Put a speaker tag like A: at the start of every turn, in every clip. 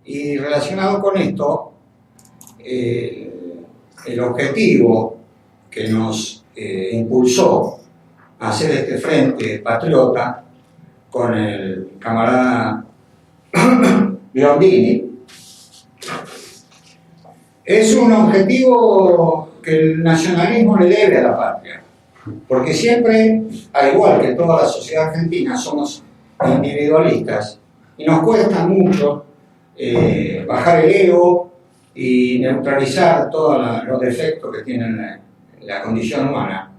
A: Y relacionado con esto, el objetivo que nos impulsó a hacer este frente patriota con el camarada Biondini es un objetivo que el nacionalismo le debe a la patria, porque siempre, al igual que toda la sociedad argentina, somos individualistas y nos cuesta mucho bajar el ego y neutralizar todos los defectos que tiene la condición humana.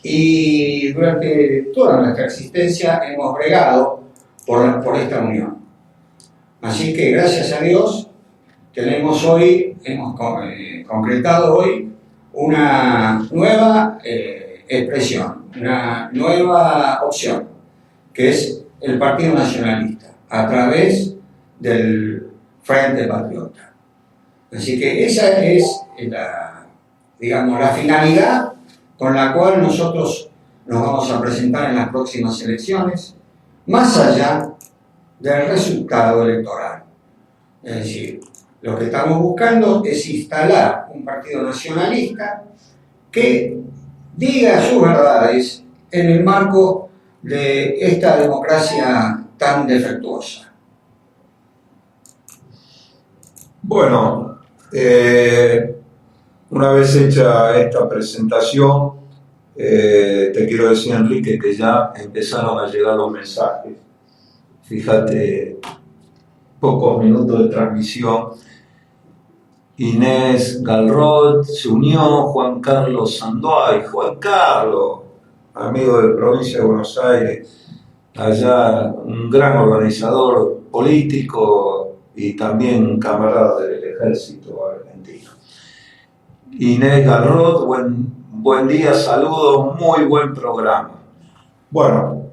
A: Y durante toda nuestra existencia hemos bregado por esta unión. Así que gracias a Dios hemos concretado hoy una nueva expresión, una nueva opción, que es el Partido Nacionalista, a través del Frente Patriota. Así que esa es la finalidad con la cual nosotros nos vamos a presentar en las próximas elecciones, más allá del resultado electoral. Es decir, lo que estamos buscando es instalar un partido nacionalista que diga sus verdades en el marco de esta democracia tan defectuosa.
B: Bueno, una vez hecha esta presentación, te quiero decir, Enrique, que ya empezaron a llegar los mensajes. Fíjate, pocos minutos de transmisión. Inés Galrod se unió, Juan Carlos Sandoy, Juan Carlos, amigo de provincia de Buenos Aires, allá un gran organizador político y también camarada del ejército argentino. Inés Galrod, buen día, saludos, muy buen programa. Bueno,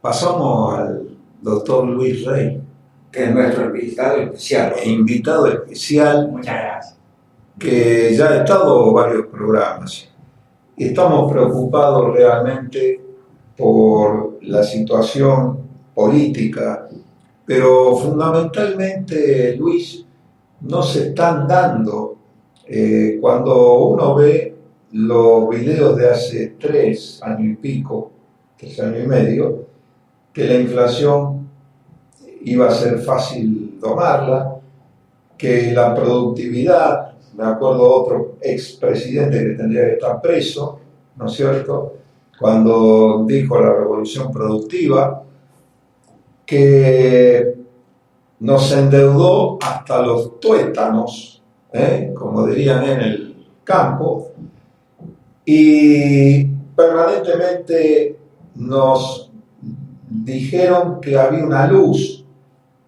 B: pasamos al doctor Luis Rey,
A: que es nuestro invitado especial.
B: Invitado especial.
A: Muchas gracias.
B: Que ya ha estado varios programas. Estamos preocupados realmente por la situación política, pero fundamentalmente, Luis, no se están dando. Cuando uno ve los videos de hace 3 años y pico, 3 años y medio, que la inflación iba a ser fácil tomarla, que la productividad, me acuerdo otro expresidente que tendría que estar preso, ¿no es cierto?, cuando dijo la revolución productiva, que nos endeudó hasta los tuétanos, como dirían en el campo, y permanentemente nos dijeron que había una luz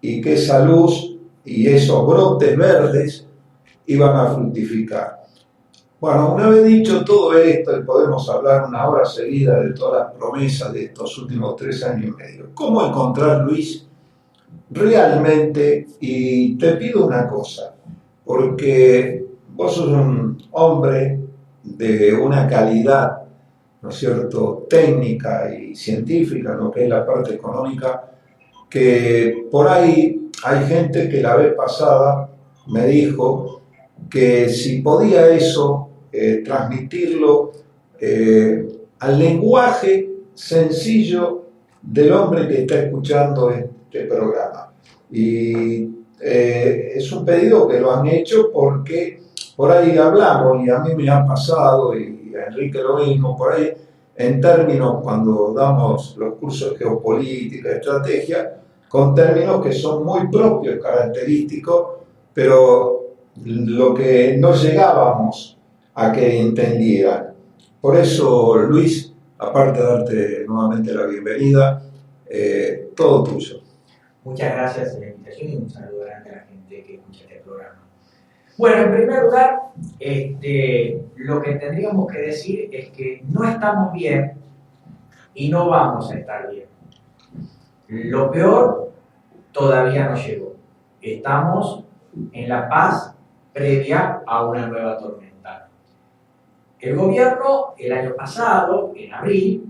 B: y que esa luz y esos brotes verdes iban a fructificar. Bueno, una vez dicho todo esto, y podemos hablar una hora seguida de todas las promesas de estos últimos 3 años y medio, ¿cómo encontrar, Luis, realmente? Y te pido una cosa, porque vos sos un hombre de una calidad, ¿no es cierto?, técnica y científica, lo que es la parte económica, que por ahí hay gente que la vez pasada me dijo que si podía eso, transmitirlo al lenguaje sencillo del hombre que está escuchando este programa. Y es un pedido que lo han hecho porque por ahí hablamos, y a mí me ha pasado, y a Enrique lo mismo, por ahí en términos, cuando damos los cursos de geopolítica, estrategia, con términos que son muy propios, característicos, pero lo que no llegábamos a que entendieran. Por eso, Luis, aparte de darte nuevamente la bienvenida, todo tuyo.
C: Muchas gracias por la invitación y un saludo grande a la gente que escucha este programa. Bueno, en primer lugar, lo que tendríamos que decir es que no estamos bien y no vamos a estar bien. Lo peor todavía no llegó. Estamos en la paz previa a una nueva tormenta. El gobierno, el año pasado, en abril,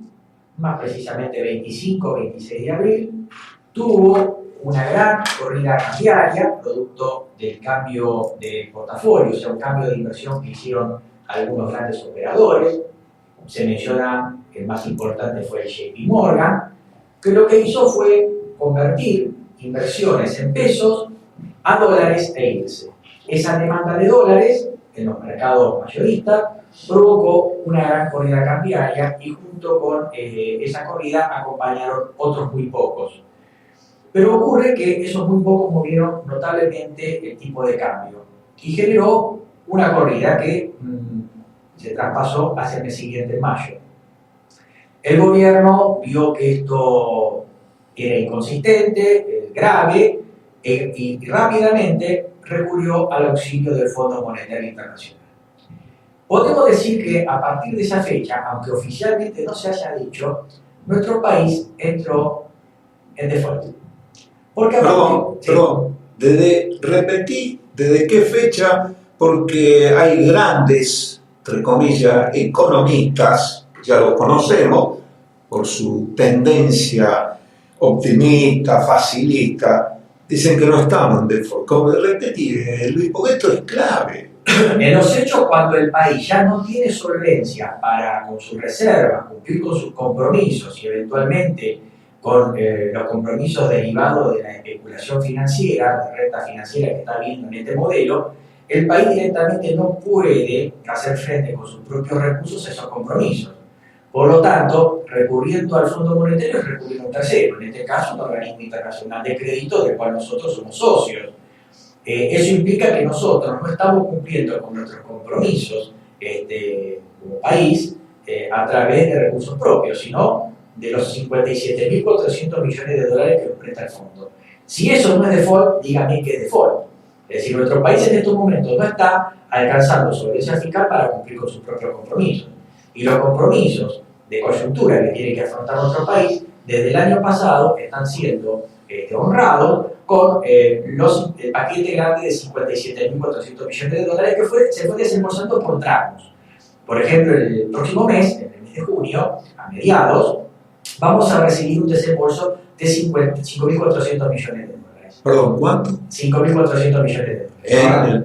C: más precisamente 25-26 de abril, tuvo una gran corrida cambiaria, producto del cambio de portafolio, o sea, un cambio de inversión que hicieron algunos grandes operadores. Se menciona que el más importante fue el JP Morgan, que lo que hizo fue convertir inversiones en pesos a dólares e irse. Esa demanda de dólares en los mercados mayoristas provocó una gran corrida cambiaria y junto con esa corrida acompañaron otros muy pocos. Pero ocurre que esos muy pocos movieron notablemente el tipo de cambio y generó una corrida que se traspasó hacia el mes siguiente, en mayo. El gobierno vio que esto era inconsistente, grave, y rápidamente recurrió al auxilio del Fondo Monetario Internacional. Podemos decir que a partir de esa fecha, aunque oficialmente no se haya dicho, nuestro país entró en default. Porque
B: Perdón, repetí desde qué fecha, porque hay grandes, entre comillas, economistas, ya lo conocemos, por su tendencia optimista, facilista, dicen que no estamos en default. Como repetí, Luis, porque esto es clave.
C: En los hechos, cuando el país ya no tiene solvencia para, con sus reservas, cumplir con sus compromisos y eventualmente con los compromisos derivados de la especulación financiera, de renta financiera que está habiendo en este modelo, el país directamente no puede hacer frente con sus propios recursos a esos compromisos. Por lo tanto, recurriendo al Fondo Monetario es recurrir a un tercero, en este caso un organismo internacional de crédito del cual nosotros somos socios. Eso implica que nosotros no estamos cumpliendo con nuestros compromisos como país a través de recursos propios, sino de los 57.400 millones de dólares que nos presta el fondo. Si eso no es default, dígame qué es default. Es decir, nuestro país en estos momentos no está alcanzando solvencia fiscal para cumplir con sus propios compromisos. Y los compromisos de coyuntura que tiene que afrontar nuestro país, desde el año pasado están siendo honrados con el paquete grande de 57.400 millones de dólares que se fue desembolsando por tramos. Por ejemplo, el próximo mes, en el mes de junio, a mediados, vamos a recibir un desembolso de 5.400 millones de dólares.
B: Perdón, ¿cuánto?
C: 5.400 millones de dólares.
B: El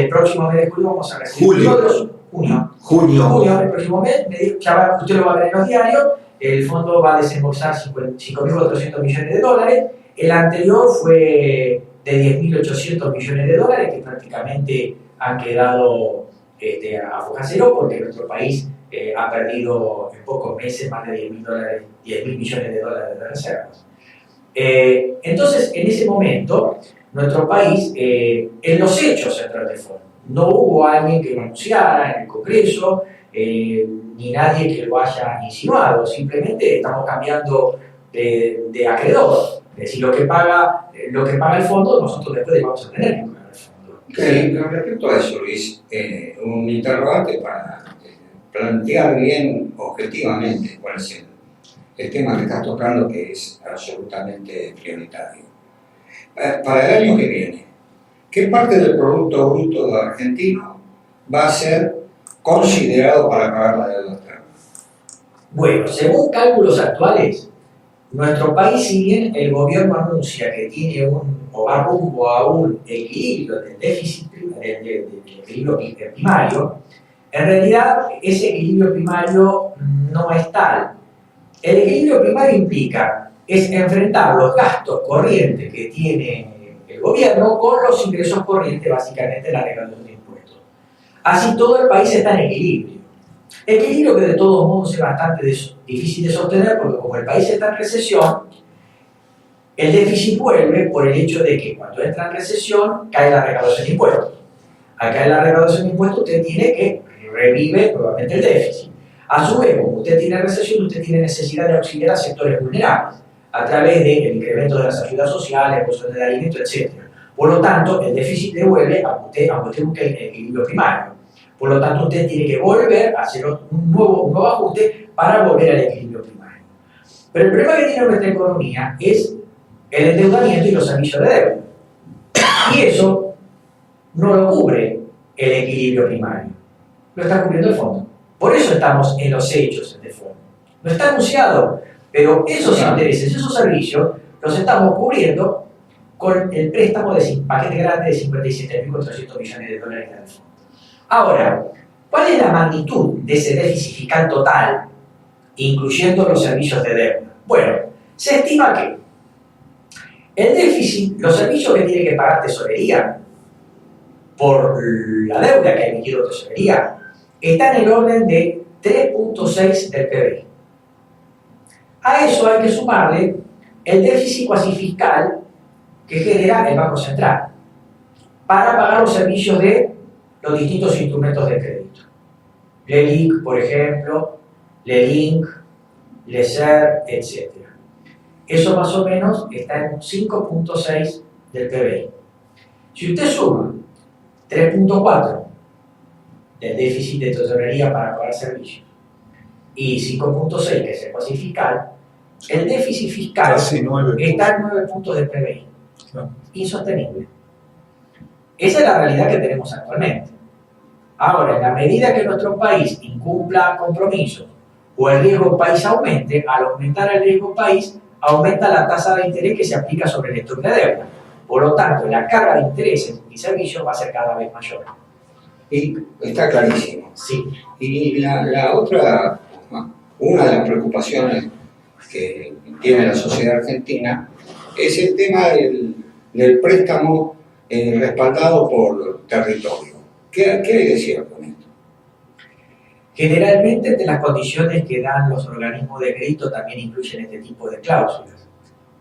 B: próximo
C: mes de julio vamos a recibir. Junio, el próximo mes, usted lo va a ver en los diarios, el fondo va a desembolsar 5.400 millones de dólares. El anterior fue de 10.800 millones de dólares, que prácticamente han quedado a foja cero, porque nuestro país ha perdido en pocos meses más de 10.000 millones de dólares de reservas. Entonces, en ese momento, nuestro país, en los hechos, entró en default. No hubo alguien que lo anunciara en el Congreso, ni nadie que lo haya insinuado. Simplemente estamos cambiando de acreedor. Es decir, lo que paga el fondo, nosotros después vamos a tener que pagar el fondo.
A: Sí, con respecto a eso, Luis, un interrogante para plantear bien objetivamente cuál es el tema que estás tocando, que es absolutamente prioritario. Para el año que viene, ¿qué parte del Producto Bruto argentino va a ser considerado para pagar la deuda externa?
C: Bueno, según cálculos actuales, nuestro país, si bien el gobierno anuncia que tiene o va rumbo a un equilibrio del déficit del equilibrio primario, en realidad ese equilibrio primario no es tal. El equilibrio primario implica enfrentar los gastos corrientes que tiene el gobierno con los ingresos corrientes, básicamente la recaudación de impuestos. Así todo el país está en equilibrio. Equilibrio que de todos modos es bastante difícil de sostener, porque como el país está en recesión, el déficit vuelve por el hecho de que cuando entra en recesión cae la recaudación de impuestos. Al caer la recaudación de impuestos, usted tiene que revive nuevamente el déficit. A su vez, como usted tiene recesión, usted tiene necesidad de auxiliar a sectores vulnerables a través del incremento de las ayudas sociales, el costo del alimento, etc. Por lo tanto, el déficit devuelve a usted busque el equilibrio primario. Por lo tanto, usted tiene que volver a hacer un nuevo ajuste para volver al equilibrio primario. Pero el problema que tiene nuestra economía es el endeudamiento y los servicios de deuda. Y eso no lo cubre el equilibrio primario, lo está cubriendo el fondo. Por eso estamos en los hechos de fondo. No está anunciado, pero esos intereses, esos servicios los estamos cubriendo con el préstamo de paquete grande de 57.400 millones de dólares del fondo. Ahora, ¿cuál es la magnitud de ese déficit fiscal total, incluyendo los servicios de deuda? Bueno, se estima que el déficit, los servicios que tiene que pagar Tesorería por la deuda que ha emitido Tesorería, está en el orden de 3.6 del PBI. A eso hay que sumarle el déficit cuasi fiscal que genera el Banco Central para pagar los servicios de los distintos instrumentos de crédito. LELIQ, por ejemplo, LELINQ, LESER, etc. Eso más o menos está en 5.6 del PBI. Si usted suma 3.4 del déficit de tesorería para pagar servicios y 5.6 que es el cuasi fiscal, el déficit fiscal está en 9 puntos del PBI.
B: Claro.
C: Insostenible. Esa es la realidad que tenemos actualmente. Ahora, en la medida que nuestro país incumpla compromisos o el riesgo país aumente, al aumentar el riesgo país, aumenta la tasa de interés que se aplica sobre el stock de deuda. Por lo tanto, la carga de intereses y servicios va a ser cada vez mayor.
A: Y está clarísimo.
C: Sí.
A: Y la otra, una de las preocupaciones que tiene la sociedad argentina es el tema del préstamo respaldado por territorio. ¿Qué hay de cierto en esto?
C: Generalmente, entre las condiciones que dan los organismos de crédito también incluyen este tipo de cláusulas,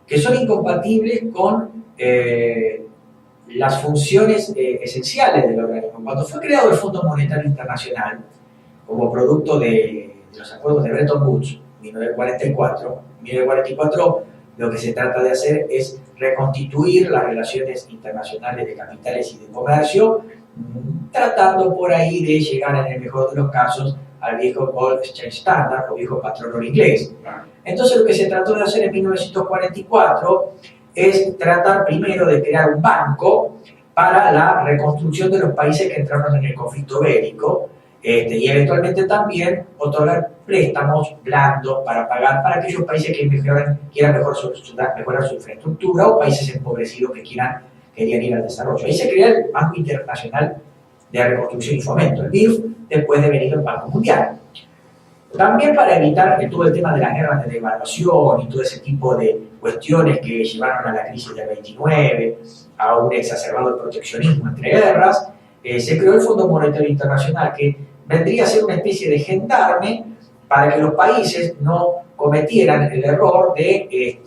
C: que son incompatibles con las funciones esenciales del organismo. Cuando fue creado el Fondo Monetario Internacional, como producto de los acuerdos de Bretton Woods, 1944, lo que se trata de hacer es reconstituir las relaciones internacionales de capitales y de comercio, tratando por ahí de llegar en el mejor de los casos al viejo Gold Exchange Standard o viejo patrón oro inglés. Entonces lo que se trató de hacer en 1944 es tratar primero de crear un banco para la reconstrucción de los países que entraron en el conflicto bélico y eventualmente también otorgar préstamos blandos para pagar para aquellos países que quieran mejorar su infraestructura o países empobrecidos que querían ir al desarrollo. Ahí se crea el Banco Internacional de Reconstrucción y Fomento, el BIF, después de venir el Banco Mundial. También para evitar todo el tema de las guerras de devaluación y todo ese tipo de cuestiones que llevaron a la crisis del 29, a un exacerbado proteccionismo entre guerras, se creó el Fondo Monetario Internacional, que vendría a ser una especie de gendarme para que los países no cometieran el error de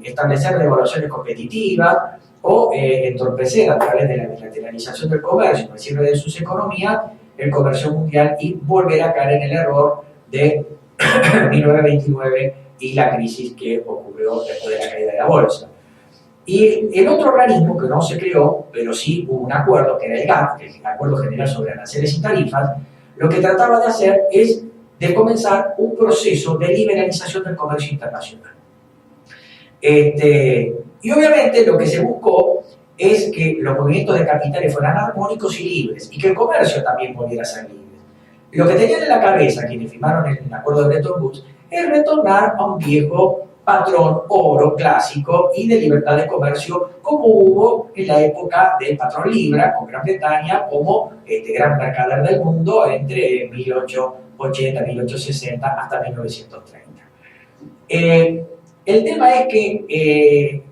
C: establecer devaluaciones competitivas o entorpecer a través de la bilateralización del comercio, el cierre de sus economías, el comercio mundial y volver a caer en el error de 1929 y la crisis que ocurrió después de la caída de la bolsa. Y el otro organismo que no se creó, pero sí hubo un acuerdo, que era el GATT, el Acuerdo General sobre Aranceles y Tarifas, lo que trataba de hacer es de comenzar un proceso de liberalización del comercio internacional. Y obviamente lo que se buscó es que los movimientos de capitales fueran armónicos y libres, y que el comercio también pudiera ser libre. Lo que tenían en la cabeza quienes firmaron el acuerdo de Bretton Woods es retornar a un viejo patrón oro clásico y de libertad de comercio como hubo en la época del patrón Libra con Gran Bretaña como gran mercader del mundo entre 1880, 1860 hasta 1930. El tema es que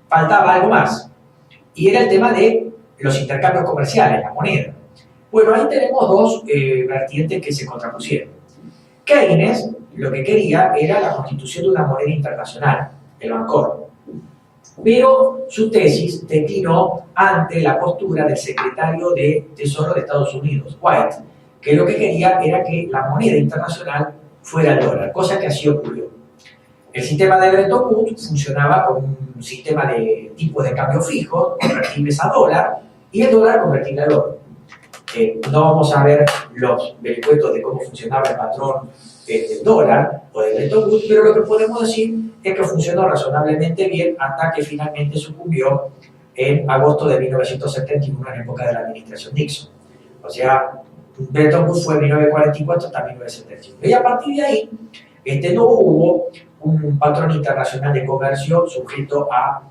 C: faltaba algo más y era el tema de los intercambios comerciales, la moneda. Bueno, ahí tenemos dos vertientes que se contrapusieron. Keynes lo que quería era la constitución de una moneda internacional, el Bancor. Pero su tesis declinó ante la postura del secretario de Tesoro de Estados Unidos, White, que lo que quería era que la moneda internacional fuera el dólar, cosa que así ocurrió. El sistema de Bretton Woods funcionaba con un sistema de tipos de cambio fijos, convertibles a dólar, y el dólar convertible al oro. No vamos a ver los vericuetos de cómo funcionaba el patrón del dólar o de Bretton Woods, pero lo que podemos decir es que funcionó razonablemente bien hasta que finalmente sucumbió en agosto de 1971 en época de la administración Nixon. O sea, Bretton Woods fue en 1944 hasta 1971. Y a partir de ahí no hubo un patrón internacional de comercio sujeto a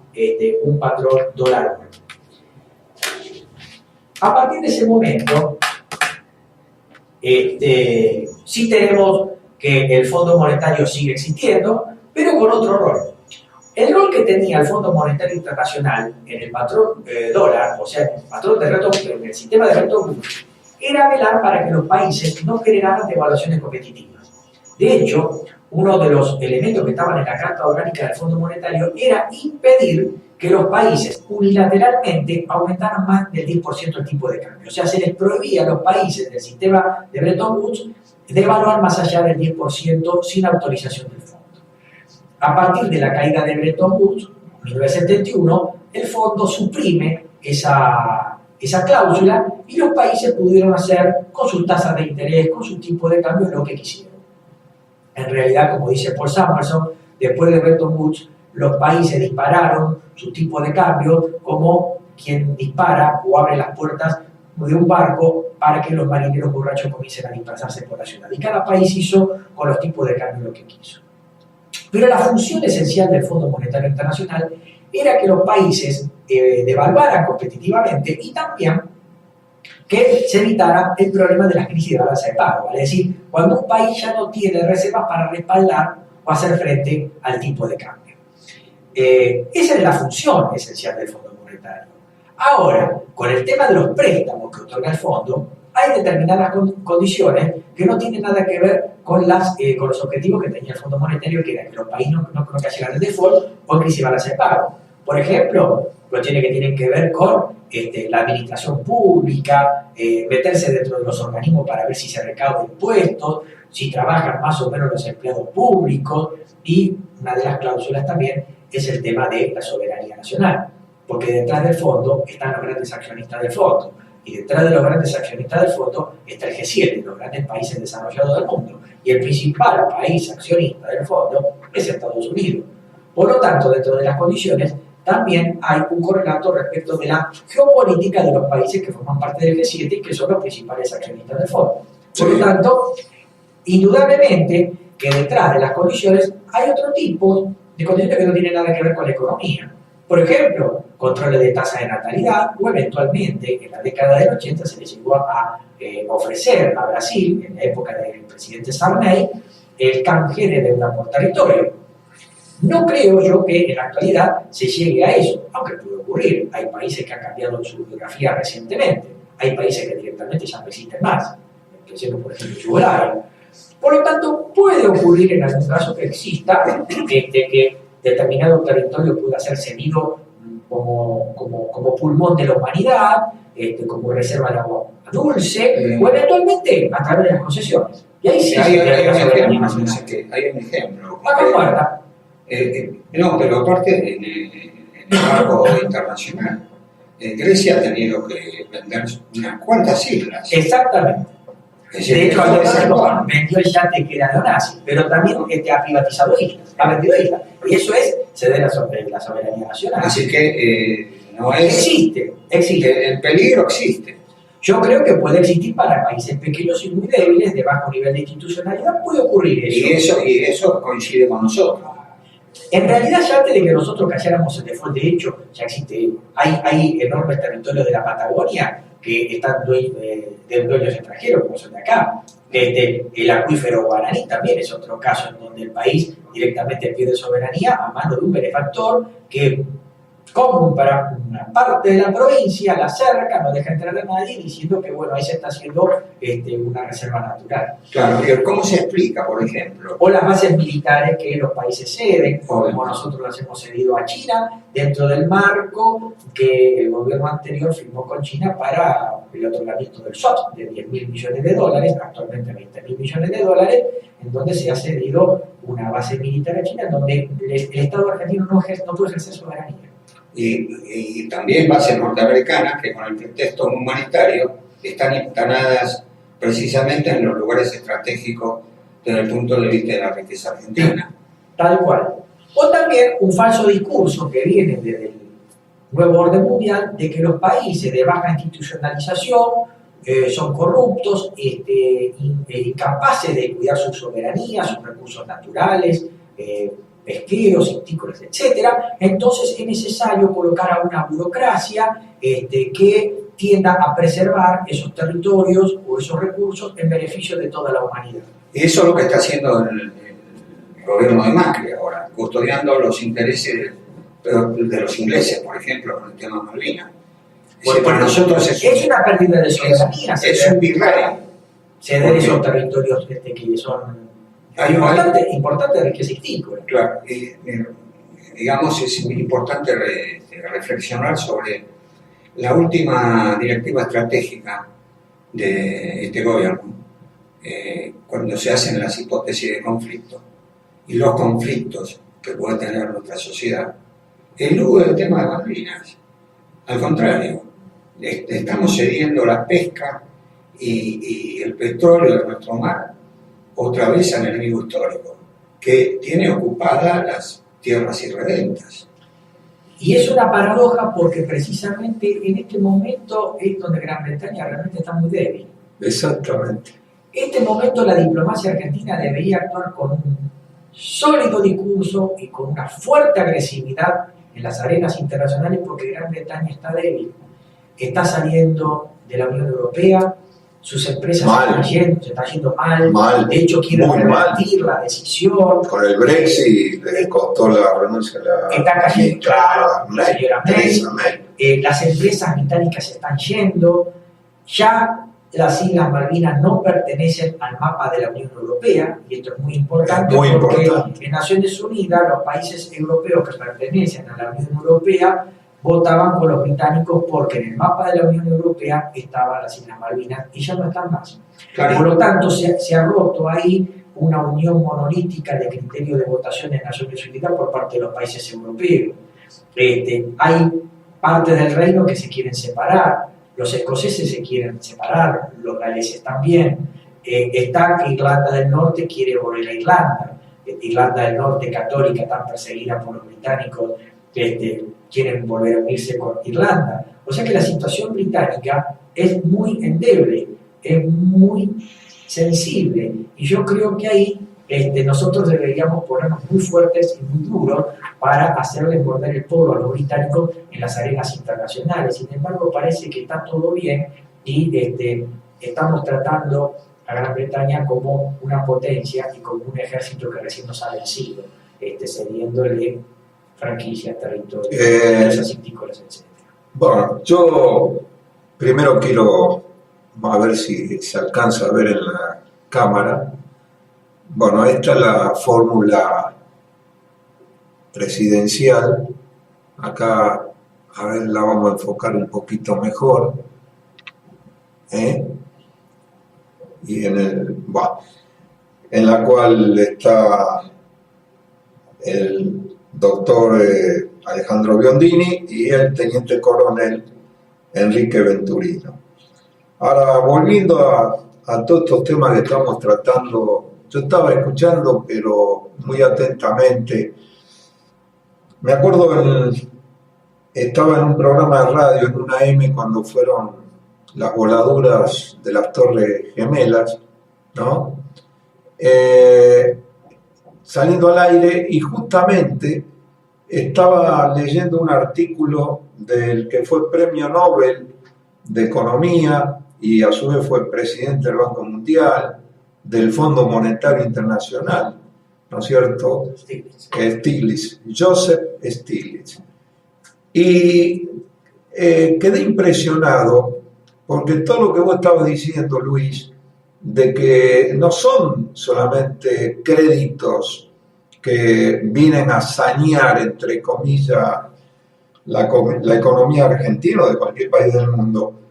C: un patrón dólar. A partir de ese momento, sí tenemos que el Fondo Monetario sigue existiendo, pero con otro rol. El rol que tenía el Fondo Monetario Internacional en el patrón dólar, o sea, en el patrón de en el sistema de Bretton Woods, era velar para que los países no generaran devaluaciones competitivas. De hecho, uno de los elementos que estaban en la Carta Orgánica del Fondo Monetario era impedir que los países unilateralmente aumentaran más del 10% el tipo de cambio. O sea, se les prohibía a los países del sistema de Bretton Woods devaluar más allá del 10% sin autorización del fondo. A partir de la caída de Bretton Woods, en 1971, el fondo suprime esa cláusula y los países pudieron hacer con sus tasas de interés, con su tipo de cambio, lo que quisieron. En realidad, como dice Paul Samuelson, después de Bretton Woods, los países dispararon su tipo de cambio como quien dispara o abre las puertas de un barco para que los marineros borrachos comiencen a dispersarse por la ciudad. Y cada país hizo con los tipos de cambio lo que quiso. Pero la función esencial del Fondo Monetario Internacional era que los países devaluaran competitivamente y también que se evitara el problema de las crisis de balanza de pago. Es decir, cuando un país ya no tiene reservas para respaldar o hacer frente al tipo de cambio. Esa es la función esencial del Fondo Monetario. Ahora, con el tema de los préstamos que otorga el Fondo, hay determinadas condiciones que no tienen nada que ver con los objetivos que tenía el Fondo Monetario, que era que los países no cayeran en default o en crisis de balanza de pago. Por ejemplo, cuestiones que tienen que ver con la administración pública, meterse dentro de los organismos para ver si se recaudan impuestos, si trabajan más o menos los empleados públicos, y una de las cláusulas también es el tema de la soberanía nacional, porque detrás del fondo están los grandes accionistas del fondo, y detrás de los grandes accionistas del fondo está el G7, los grandes países desarrollados del mundo, y el principal país accionista del fondo es Estados Unidos. Por lo tanto, dentro de las condiciones, también hay un correlato respecto de la geopolítica de los países que forman parte del G7 y que son los principales accionistas del fondo. Por lo tanto, indudablemente que detrás de las condiciones hay otro tipo de condiciones que no tienen nada que ver con la economía. Por ejemplo, controles de tasa de natalidad, o eventualmente en la década del 80 se le llegó a ofrecer a Brasil, en la época del presidente Sarney, el canje de deuda por territorio. No creo yo que en la actualidad se llegue a eso, aunque puede ocurrir. Hay países que han cambiado su geografía recientemente, hay países que directamente ya no existen más, empezando por ejemplo Yugoslavia. Por lo tanto, puede ocurrir en algún caso que exista que determinado territorio pueda ser cedido como pulmón de la humanidad, como reserva de agua dulce, o eventualmente a través de las concesiones. Y ahí sí
A: hay un ejemplo.
C: Vaca muerta.
A: No, pero aparte en el marco internacional, Grecia ha tenido que vender unas cuantas islas.
C: Exactamente. De hecho, vendió el yate que era neonazi, pero también ha privatizado islas, ha vendido islas. Y eso es ceder la soberanía nacional.
A: Así que no es...
C: Existe.
A: El peligro existe.
C: Yo creo que puede existir para países pequeños y muy débiles, de bajo nivel de institucionalidad, puede ocurrir eso.
A: Y eso coincide con nosotros.
C: En realidad, ya antes de que nosotros cayéramos en default, de hecho, ya existe. Hay enormes territorios de la Patagonia que están de dueños extranjeros, como son de acá. El acuífero guaraní también es otro caso en donde el país directamente pierde soberanía a mano de un benefactor que compra una parte de la provincia, la cerca, no deja entrar a nadie, diciendo que bueno, ahí se está haciendo una reserva natural.
A: Claro, pero ¿cómo se explica, por ejemplo?
C: O las bases militares que los países ceden, como nosotros las hemos cedido a China, dentro del marco que el gobierno anterior firmó con China para el otorgamiento del SWAT de $10.000 millones, actualmente $20.000 millones, en donde se ha cedido una base militar a China, en donde el Estado argentino no puede ejercer soberanía.
A: Y también bases norteamericanas que con el pretexto humanitario están instaladas precisamente en los lugares estratégicos desde el punto de vista de la riqueza argentina.
C: Tal cual. O también un falso discurso que viene desde el nuevo orden mundial de que los países de baja institucionalización son corruptos, incapaces de cuidar su soberanía, sus recursos naturales, pesqueros, histícolas, etcétera. Entonces es necesario colocar a una burocracia que tienda a preservar esos territorios o esos recursos en beneficio de toda la humanidad.
A: Y eso es lo que está haciendo el gobierno de Macri ahora, custodiando los intereses de los ingleses, por ejemplo, con el tema Malvinas.
C: Bueno,
A: para nosotros
C: es una pérdida de soberanía.
A: Es un virrey.
C: Ceder esos territorios que son importantes de riqueza histícola.
A: Claro, digamos, es importante reflexionar sobre la última directiva estratégica de este gobierno, cuando se hacen las hipótesis de conflicto y los conflictos que puede tener nuestra sociedad, elude el tema de Malvinas. Al contrario, estamos cediendo la pesca y el petróleo de nuestro mar otra vez al enemigo histórico, que tiene ocupadas las tierras irredentas.
C: Y es una paradoja porque precisamente en este momento es donde Gran Bretaña realmente está muy débil.
B: Exactamente.
C: En este momento la diplomacia argentina debería actuar con un sólido discurso y con una fuerte agresividad en las arenas internacionales porque Gran Bretaña está débil. Está saliendo de la Unión Europea, sus empresas se están yendo mal. De hecho quieren revertir la decisión.
B: Con el Brexit le costó la renuncia a la...
C: Está cayendo, la señora May. Las empresas británicas se están yendo. Ya las Islas Malvinas no pertenecen al mapa de la Unión Europea, y esto es muy importante porque en Naciones Unidas los países europeos que pertenecen a la Unión Europea votaban con los británicos porque en el mapa de la Unión Europea estaban las Islas Malvinas y ya no están más. Claro. Por lo tanto, se ha roto ahí una unión monolítica de criterio de votación en Naciones Unidas por parte de los países europeos. Hay partes del reino que se quieren separar, los escoceses se quieren separar, los galeses también. Está que Irlanda del Norte quiere volver a Irlanda. Irlanda del Norte, católica, tan perseguida por los británicos, quieren volver a unirse con Irlanda. O sea que la situación británica es muy endeble, es muy sensible. Y yo creo que ahí nosotros deberíamos ponernos muy fuertes y muy duros para hacerles morder el polvo a los británicos en las arenas internacionales. Sin embargo, parece que está todo bien y estamos tratando a Gran Bretaña como una potencia y como un ejército que recién nos ha vencido, cediéndole franquicias, territorios, empresas histícolas, etc.
B: Bueno, yo primero quiero, a ver si se alcanza a ver en la cámara. Bueno, esta es la fórmula presidencial. Acá, a ver, la vamos a enfocar un poquito mejor. Y en la cual está el doctor Alejandro Biondini y el teniente coronel Enrique Venturino. Ahora, volviendo a todos estos temas que estamos tratando, yo estaba escuchando, pero muy atentamente. Me acuerdo, estaba en un programa de radio, en una M, cuando fueron las voladuras de las Torres Gemelas, ¿no? Saliendo al aire, y justamente estaba leyendo un artículo del que fue premio Nobel de Economía y a su vez fue presidente del Banco Mundial, del Fondo Monetario Internacional, ¿no es cierto? Stiglitz, Joseph Stiglitz. Y quedé impresionado porque todo lo que vos estabas diciendo, Luis, de que no son solamente créditos que vienen a sanear, entre comillas, la economía argentina o de cualquier país del mundo.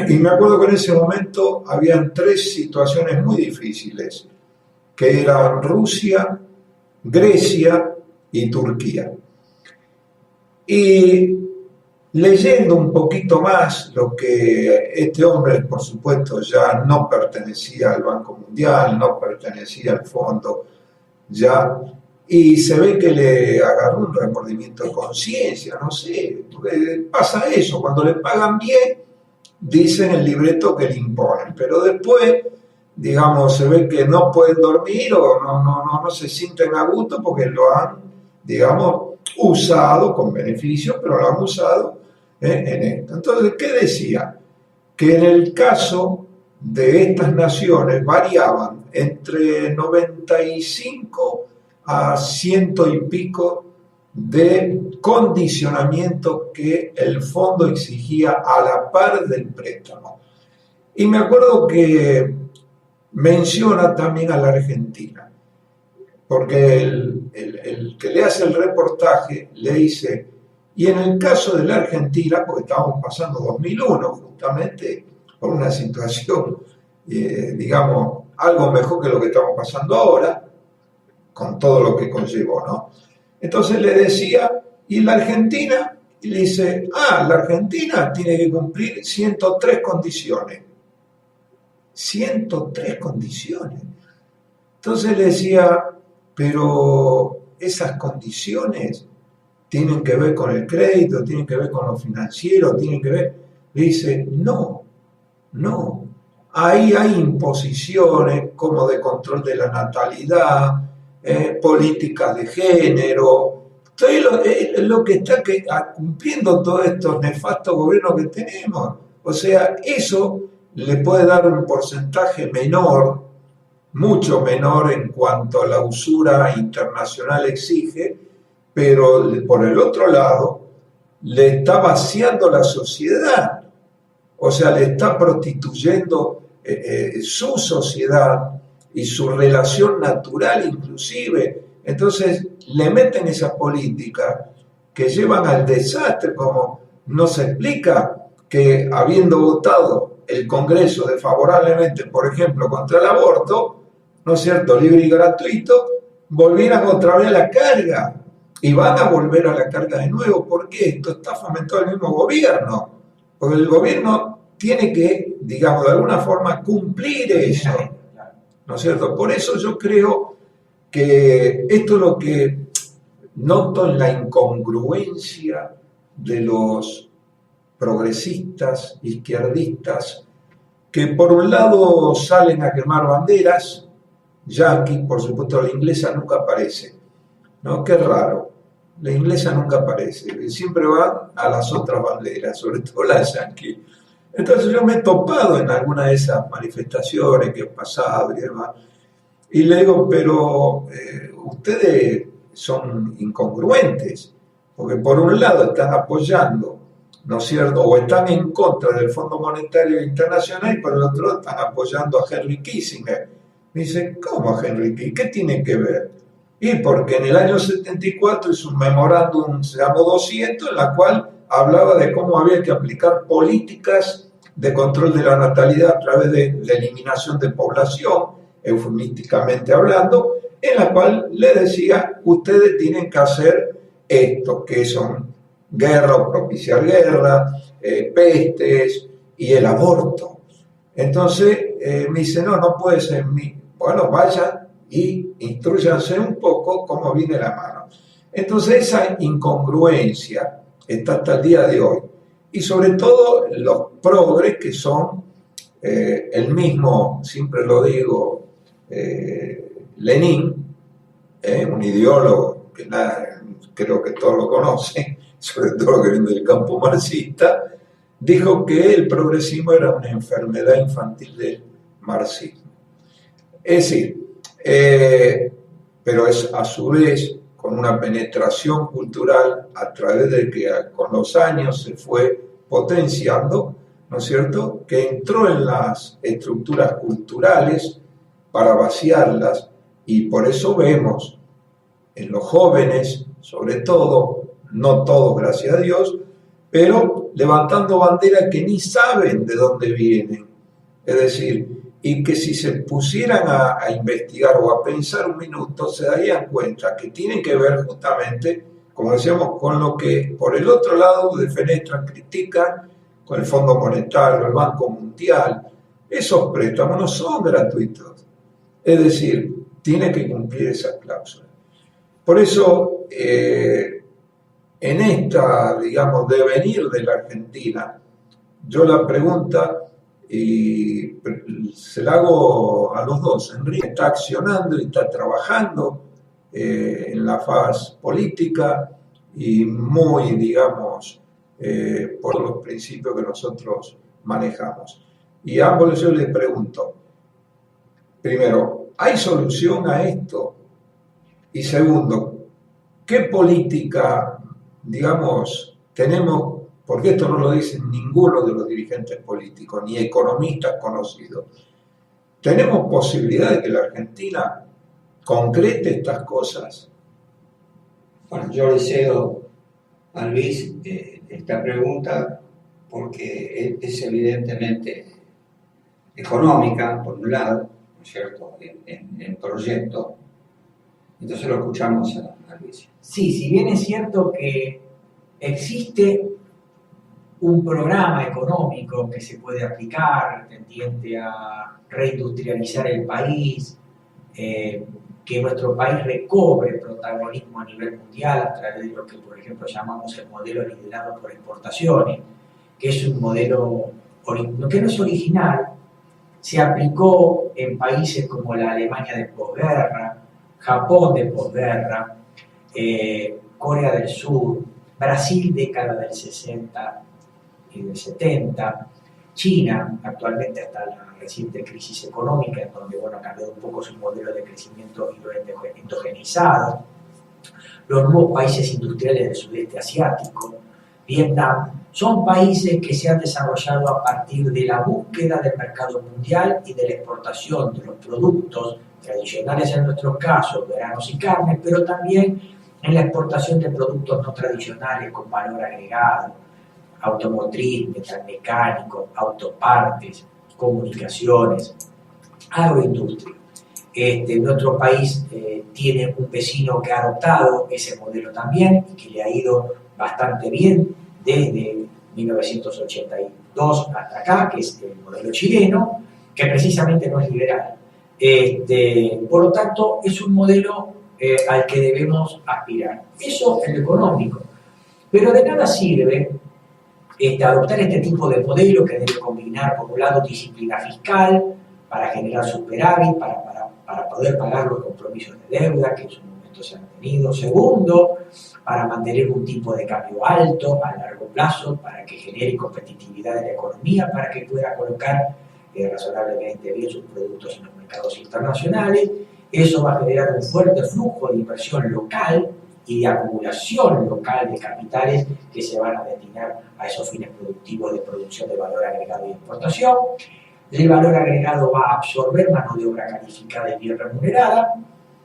B: Y me acuerdo que en ese momento habían tres situaciones muy difíciles, que eran Rusia, Grecia y Turquía. Y leyendo un poquito más lo que este hombre, por supuesto, ya no pertenecía al Banco Mundial, no pertenecía al fondo, ya, y se ve que le agarró un remordimiento de conciencia, no sé, pasa eso, cuando le pagan bien, dicen el libreto que le imponen, pero después digamos, se ve que no pueden dormir o no se sienten a gusto porque lo han, digamos, usado con beneficio, pero lo han usado en esto. Entonces, ¿qué decía? Que en el caso de estas naciones variaban entre 95 a 100 y pico de condicionamiento que el fondo exigía a la par del préstamo. Y me acuerdo que menciona también a la Argentina, porque el que le hace el reportaje le dice, y en el caso de la Argentina, porque estábamos pasando 2001 justamente por una situación, digamos, algo mejor que lo que estamos pasando ahora, con todo lo que conllevó, ¿no? Entonces le decía, ¿y la Argentina? Y le dice, la Argentina tiene que cumplir 103 condiciones. 103 condiciones. Entonces le decía, pero esas condiciones tienen que ver con el crédito, tienen que ver con lo financiero, tienen que ver... Le dice, no. Ahí hay imposiciones como de control de la natalidad, políticas de género, todo lo que está cumpliendo todos estos nefastos gobiernos que tenemos. O sea, eso le puede dar un porcentaje menor, mucho menor en cuanto a la usura internacional exige, pero por el otro lado le está vaciando la sociedad, o sea, le está prostituyendo su sociedad y su relación natural inclusive. Entonces le meten esas políticas que llevan al desastre, como nos explica que habiendo votado el Congreso desfavorablemente, por ejemplo, contra el aborto, ¿no es cierto?, libre y gratuito, volvieran otra vez a la carga y van a volver a la carga de nuevo. ¿Por qué? Esto está fomentado el mismo gobierno, porque el gobierno tiene que, digamos, de alguna forma cumplir eso, ¿no es cierto? Por eso yo creo que esto es lo que noto en la incongruencia de los progresistas, izquierdistas, que por un lado salen a quemar banderas, yanqui, por supuesto la inglesa nunca aparece, ¿no? Qué raro, la inglesa nunca aparece, siempre va a las otras banderas, sobre todo la yanqui. Entonces yo me he topado en alguna de esas manifestaciones que he pasado y demás, y le digo, pero ustedes son incongruentes, porque por un lado están apoyando, ¿no es cierto?, o están en contra del Fondo Monetario Internacional, y por el otro lado están apoyando a Henry Kissinger. Me dice, ¿cómo a Henry Kissinger? ¿Qué tiene que ver? Y porque en el año 74 hizo un memorándum, se llamó 200, en la cual hablaba de cómo había que aplicar políticas de control de la natalidad a través de eliminación de población, eufemísticamente hablando, en la cual le decía, ustedes tienen que hacer esto, que son guerra o propiciar guerra, pestes y el aborto. Entonces me dice, no puede ser. Bueno, vayan y instruyanse un poco cómo viene la mano. Entonces esa incongruencia está hasta el día de hoy. Y sobre todo los progres que son el mismo, siempre lo digo, Lenin, un ideólogo que creo que todos lo conocen, sobre todo lo que viene del campo marxista, dijo que el progresismo era una enfermedad infantil del marxismo. Es decir, pero es a su vez con una penetración cultural a través de que con los años se fue potenciando, ¿no es cierto?, que entró en las estructuras culturales para vaciarlas, y por eso vemos en los jóvenes, sobre todo, no todos gracias a Dios, pero levantando banderas que ni saben de dónde vienen. Es decir, y que si se pusieran a investigar o a pensar un minuto, se darían cuenta que tienen que ver justamente, como decíamos, con lo que por el otro lado defenestran, critican, con el Fondo Monetario, el Banco Mundial. Esos préstamos no son gratuitos. Es decir, tiene que cumplir esas cláusulas. Por eso, en esta, digamos, devenir de la Argentina, yo la pregunta y se la hago a los dos. Enrique está accionando y está trabajando en la faz política y muy, digamos, por los principios que nosotros manejamos. Y a ambos yo les pregunto, primero, ¿hay solución a esto? Y segundo, ¿qué política, digamos, tenemos? Porque esto no lo dicen ninguno de los dirigentes políticos, ni economistas conocidos. ¿Tenemos posibilidad de que la Argentina concrete estas cosas?
A: Bueno, yo le cedo a Luis esta pregunta porque es evidentemente económica, por un lado, ¿no es cierto?, en proyecto. Entonces lo escuchamos a Luis.
C: Sí, si bien es cierto que existe un programa económico que se puede aplicar, tendiente a reindustrializar el país, que nuestro país recobre protagonismo a nivel mundial a través de lo que, por ejemplo, llamamos el modelo liderado por exportaciones, que es un modelo que no es original, se aplicó en países como la Alemania de posguerra, Japón de posguerra, Corea del Sur, Brasil década del 60 y del 70, China, actualmente hasta la reciente crisis económica, en donde ha cambiado un poco su modelo de crecimiento y lo ha endogenizado, los nuevos países industriales del sudeste asiático, Vietnam, son países que se han desarrollado a partir de la búsqueda del mercado mundial y de la exportación de los productos tradicionales, en nuestro caso, granos y carnes, pero también en la exportación de productos no tradicionales con valor agregado, automotriz, metalmecánico, autopartes, comunicaciones, agroindustria. Nuestro país tiene un vecino que ha adoptado ese modelo también y que le ha ido bastante bien desde 1982 hasta acá, que es el modelo chileno, que precisamente no es liberal. Por lo tanto, es un modelo al que debemos aspirar. Eso en lo económico. Pero de nada sirve adoptar este tipo de modelo que debe combinar, por un lado, disciplina fiscal para generar superávit, para poder pagar los compromisos de deuda que en su momento se han tenido. Segundo, para mantener un tipo de cambio alto a largo plazo, para que genere competitividad en la economía, para que pueda colocar razonablemente bien sus productos en los mercados internacionales. Eso va a generar un fuerte flujo de inversión local y de acumulación local de capitales que se van a destinar a esos fines productivos de producción de valor agregado y exportación. El valor agregado va a absorber mano de obra calificada y bien remunerada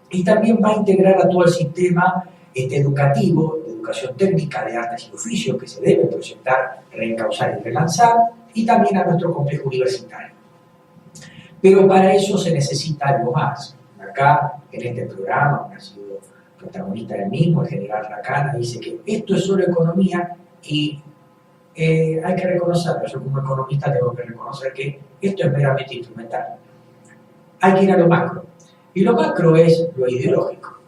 C: y también va a integrar a todo el sistema educativo, de educación técnica, de artes y oficios que se debe proyectar, reencauzar y relanzar, y también a nuestro complejo universitario. Pero para eso se necesita algo más. Acá, en este programa, que ha sido protagonista del mismo, el general Racana, dice que esto es solo economía y hay que reconocerlo. Yo como economista tengo que reconocer que esto es meramente instrumental. Hay que ir a lo macro. Y lo macro es lo ideológico.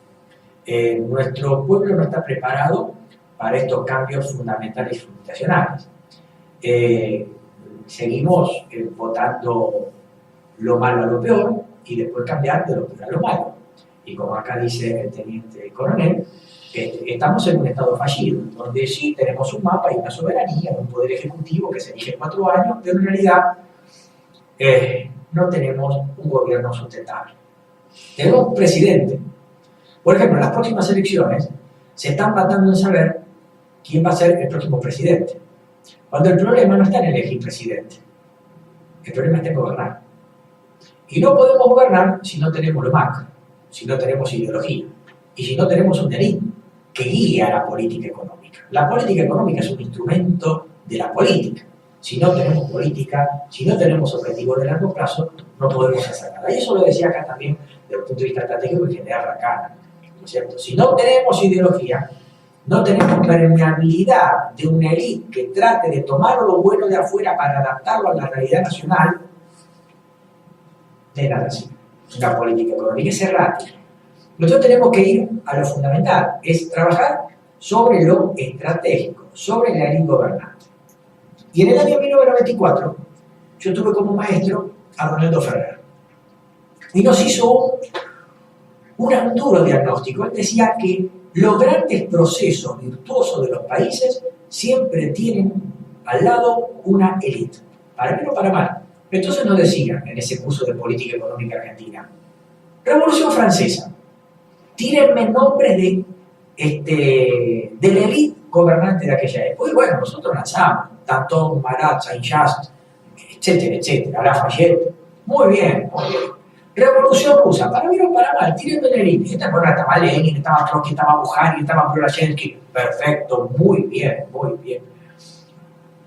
C: Nuestro pueblo no está preparado para estos cambios fundamentales y fundacionales. Seguimos votando lo malo a lo peor y después cambiar de lo peor a lo malo. Y como acá dice el teniente coronel, estamos en un estado fallido, donde sí tenemos un mapa y una soberanía, un poder ejecutivo que se elige 4 años, pero en realidad no tenemos un gobierno sustentable. Tenemos un presidente. Por ejemplo, en las próximas elecciones se están tratando de saber quién va a ser el próximo presidente. Cuando el problema no está en elegir presidente, el problema está en gobernar. Y no podemos gobernar si no tenemos lo macro, si no tenemos ideología y si no tenemos un élite que guía la política económica. La política económica es un instrumento de la política. Si no tenemos política, si no tenemos objetivos de largo plazo, no podemos hacer nada. Y eso lo decía acá también desde el punto de vista estratégico el general Racana, ¿no es cierto? Si no tenemos ideología, no tenemos permeabilidad de una élite que trate de tomar lo bueno de afuera para adaptarlo a la realidad nacional, de nada sirve. Una política económica es errática. Nosotros tenemos que ir a lo fundamental, es trabajar sobre lo estratégico, sobre la élite gobernante. Y en el año 1994 yo tuve como maestro a Ronaldo Ferrer. Y nos hizo un duro diagnóstico. Él decía que los grandes procesos virtuosos de los países siempre tienen al lado una élite, para bien o para mal. Entonces nos decían en ese curso de política económica argentina: Revolución Francesa, tírenme nombres de la élite gobernante de aquella época. Y bueno, nosotros lanzamos Danton, Marat, Saint-Just, etcétera, etcétera, Lafayette. Muy bien, muy bien. Revolución rusa, para bien o para mal, tírenme la élite. Estaba Lenin, estaba Trotsky, estaba Bukharin, estaba Prorachensky. Perfecto, muy bien, muy bien.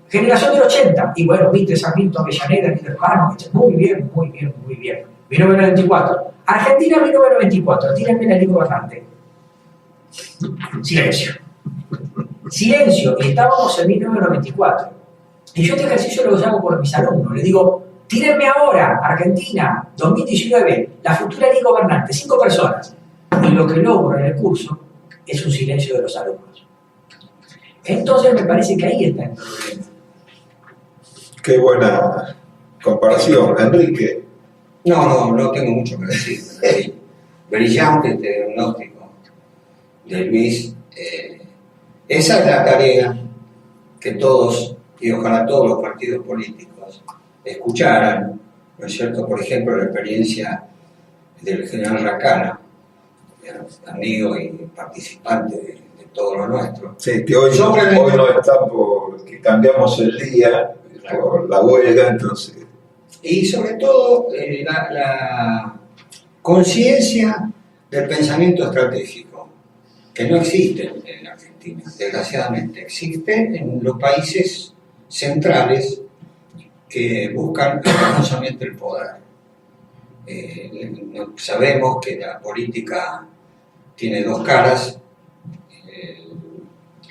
C: Generación del 80, y bueno, viste Sarmiento, Avellaneda, Mitterrand, muy bien, muy bien, muy bien. 1994. Argentina 1994, tírenme la élite gobernante. Silencio. Silencio, y estábamos en 1994. Y yo este ejercicio lo hago por mis alumnos. Les digo, tírenme ahora, Argentina, 2019, la futura élite gobernante, 5 personas. Y lo que logro en el curso es un silencio de los alumnos. Entonces me parece que ahí está el problema.
B: Qué buena comparación, Enrique.
A: No tengo mucho que decir. Brillante este diagnóstico de Luis. Esa es la tarea que todos, y ojalá todos los partidos políticos, escucharan, ¿no es cierto? Por ejemplo, la experiencia del general Racana, amigo y participante de todo lo nuestro.
B: Sí, que hoy no está porque cambiamos el día por la huelga, entonces.
A: Y sobre todo la conciencia del pensamiento estratégico, que no existe en Argentina, desgraciadamente. Existe en los países centrales que buscan afanosamente el poder. Sabemos que la política tiene dos caras,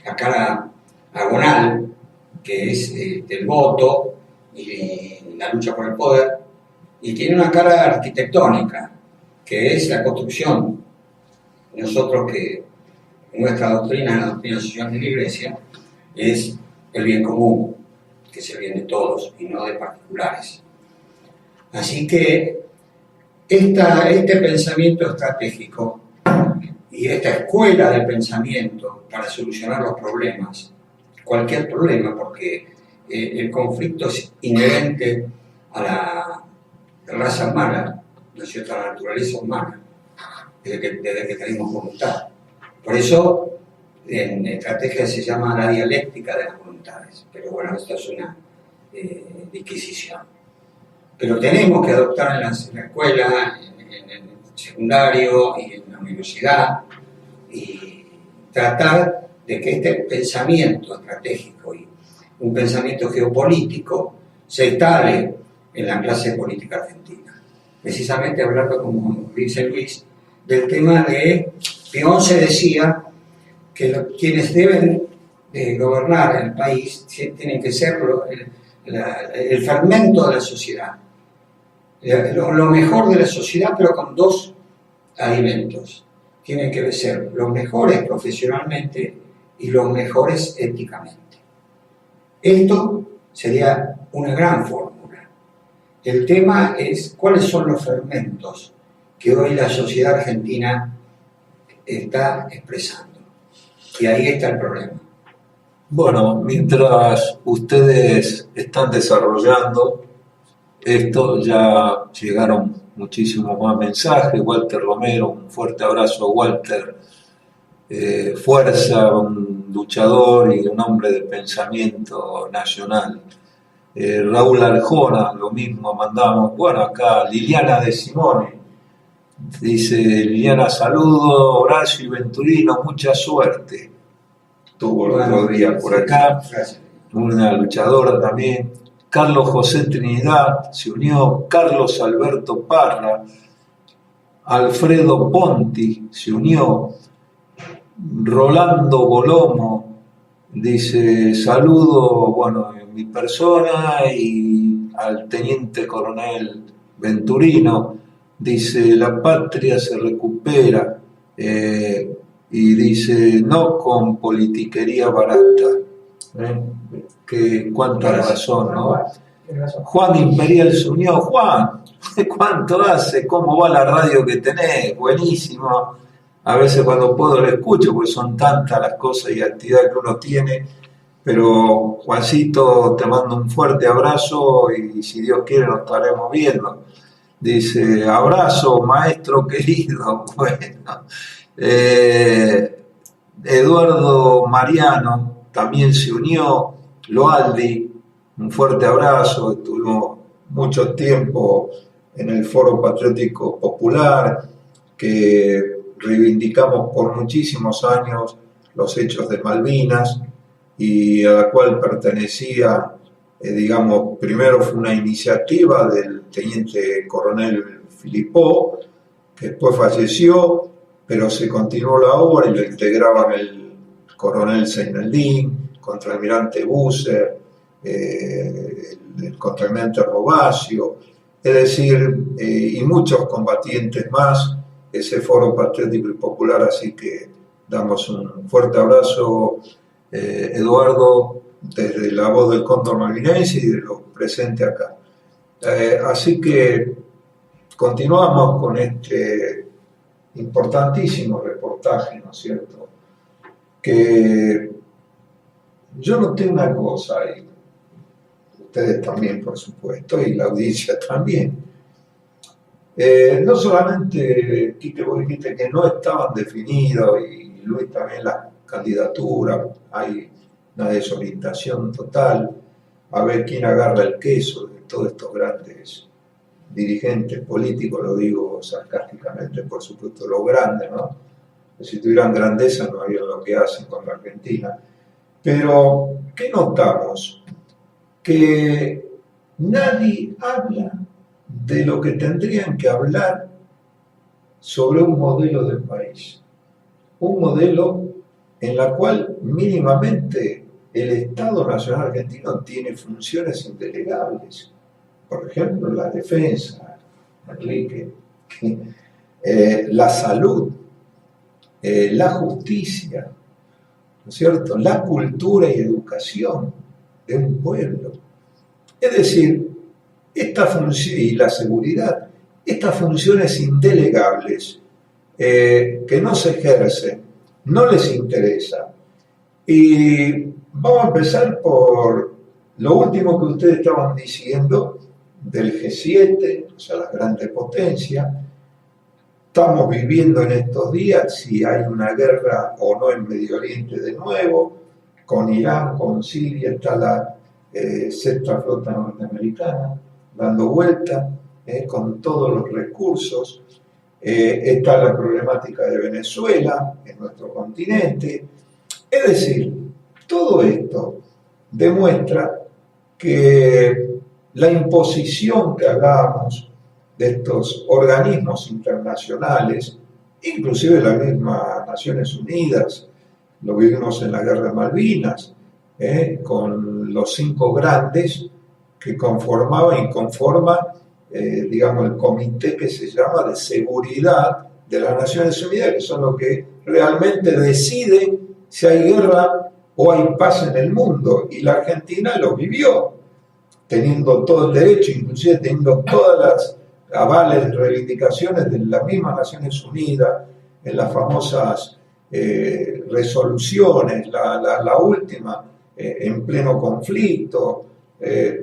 A: la cara agonal, que es el voto y la lucha por el poder, y tiene una cara arquitectónica, que es la construcción. Nosotros que nuestra doctrina, la doctrina social de la Iglesia, es el bien común, que es el bien de todos y no de particulares. Así que este pensamiento estratégico y esta escuela de pensamiento para solucionar los problemas, cualquier problema, porque el conflicto es inherente a la raza humana, ¿no es cierto?, a la naturaleza humana, desde que tenemos voluntad. Por eso en estrategia se llama la dialéctica de las voluntades, pero bueno, esto es una disquisición. Pero tenemos que adoptar en la escuela, en el secundario y en la universidad, y tratar de que este pensamiento estratégico y un pensamiento geopolítico se instale en la clase política argentina. Precisamente hablando, como dice Luis, del tema de Peón, se decía que quienes deben gobernar el país tienen que ser el fermento de la sociedad, lo mejor de la sociedad, pero con dos alimentos. Tienen que ser los mejores profesionalmente y los mejores éticamente. Esto sería una gran fórmula. El tema es cuáles son los fermentos que hoy la sociedad argentina está expresando. Y ahí está el problema.
B: Bueno, mientras ustedes están desarrollando esto, ya llegaron muchísimos más mensajes. Walter Romero, un fuerte abrazo, Walter. Fuerza, un luchador y un hombre de pensamiento nacional. Raúl Arjona, lo mismo mandamos. Bueno, acá Liliana de Simone dice: Liliana, saludo, Horacio y Venturino, mucha suerte. Tuvo los otros días por acá. Una luchadora también. Carlos José Trinidad se unió. Carlos Alberto Parra. Alfredo Ponti se unió. Rolando Bolomo dice: saludo, bueno, en mi persona y al teniente coronel Venturino. Dice: la patria se recupera, y dice: no con politiquería barata. Que cuánta razón, ¿no?
C: Tienes razón.
B: Juan Imperial se unió. Juan, ¿cuánto hace? ¿Cómo va la radio que tenés? Buenísimo. A veces cuando puedo lo escucho, porque son tantas las cosas y actividades que uno tiene. Pero Juancito, te mando un fuerte abrazo y si Dios quiere nos estaremos viendo. Dice, abrazo, maestro querido. Bueno, Eduardo Mariano también se unió. Loaldi, un fuerte abrazo. Estuvimos mucho tiempo en el Foro Patriótico Popular, que reivindicamos por muchísimos años los hechos de Malvinas y a la cual pertenecía, digamos, primero fue una iniciativa del teniente coronel Filipó, que después falleció, pero se continuó la obra y lo integraban el coronel Seineldín, contraalmirante Busser, el contraalmirante Robacio, es decir, y muchos combatientes más, ese Foro Patriótico y Popular, así que damos un fuerte abrazo, Eduardo, desde la voz del Cóndor Malvinense y de los presentes acá. Así que continuamos con este importantísimo reportaje, ¿no es cierto? Que yo noté una cosa, y ustedes también, por supuesto, y la audiencia también. No solamente, Quique, vos dijiste que no estaban definidos, y Luis también, las candidaturas, hay una desorientación total, a ver quién agarra el queso de todos estos grandes dirigentes políticos, lo digo sarcásticamente, por supuesto, los grandes, ¿no? Si tuvieran grandeza no harían lo que hacen con la Argentina. Pero, ¿qué notamos? Que nadie habla de lo que tendrían que hablar sobre un modelo del país. Un modelo en la cual mínimamente el Estado Nacional Argentino tiene funciones indelegables. Por ejemplo, la defensa, Enrique, la salud, la justicia, ¿no es cierto?, la cultura y educación de un pueblo. Es decir, esta función y la seguridad, estas funciones indelegables que no se ejercen, no les interesa. Y vamos a empezar por lo último que ustedes estaban diciendo del G7, o sea, las grandes potencias. Estamos viviendo en estos días si hay una guerra o no en Medio Oriente de nuevo, con Irán, con Siria, está la sexta flota norteamericana dando vuelta con todos los recursos, está la problemática de Venezuela en nuestro continente. Es decir, todo esto demuestra que la imposición que hagamos de estos organismos internacionales, inclusive las mismas Naciones Unidas, lo vimos en la Guerra de Malvinas, con los 5 grandes que conformaban y conforman, digamos, el comité que se llama de seguridad de las Naciones Unidas, que son los que realmente deciden si hay guerra o hay paz en el mundo. Y la Argentina lo vivió, teniendo todo el derecho, inclusive teniendo todas las avales, reivindicaciones de las mismas Naciones Unidas, en las famosas resoluciones, la última, en pleno conflicto,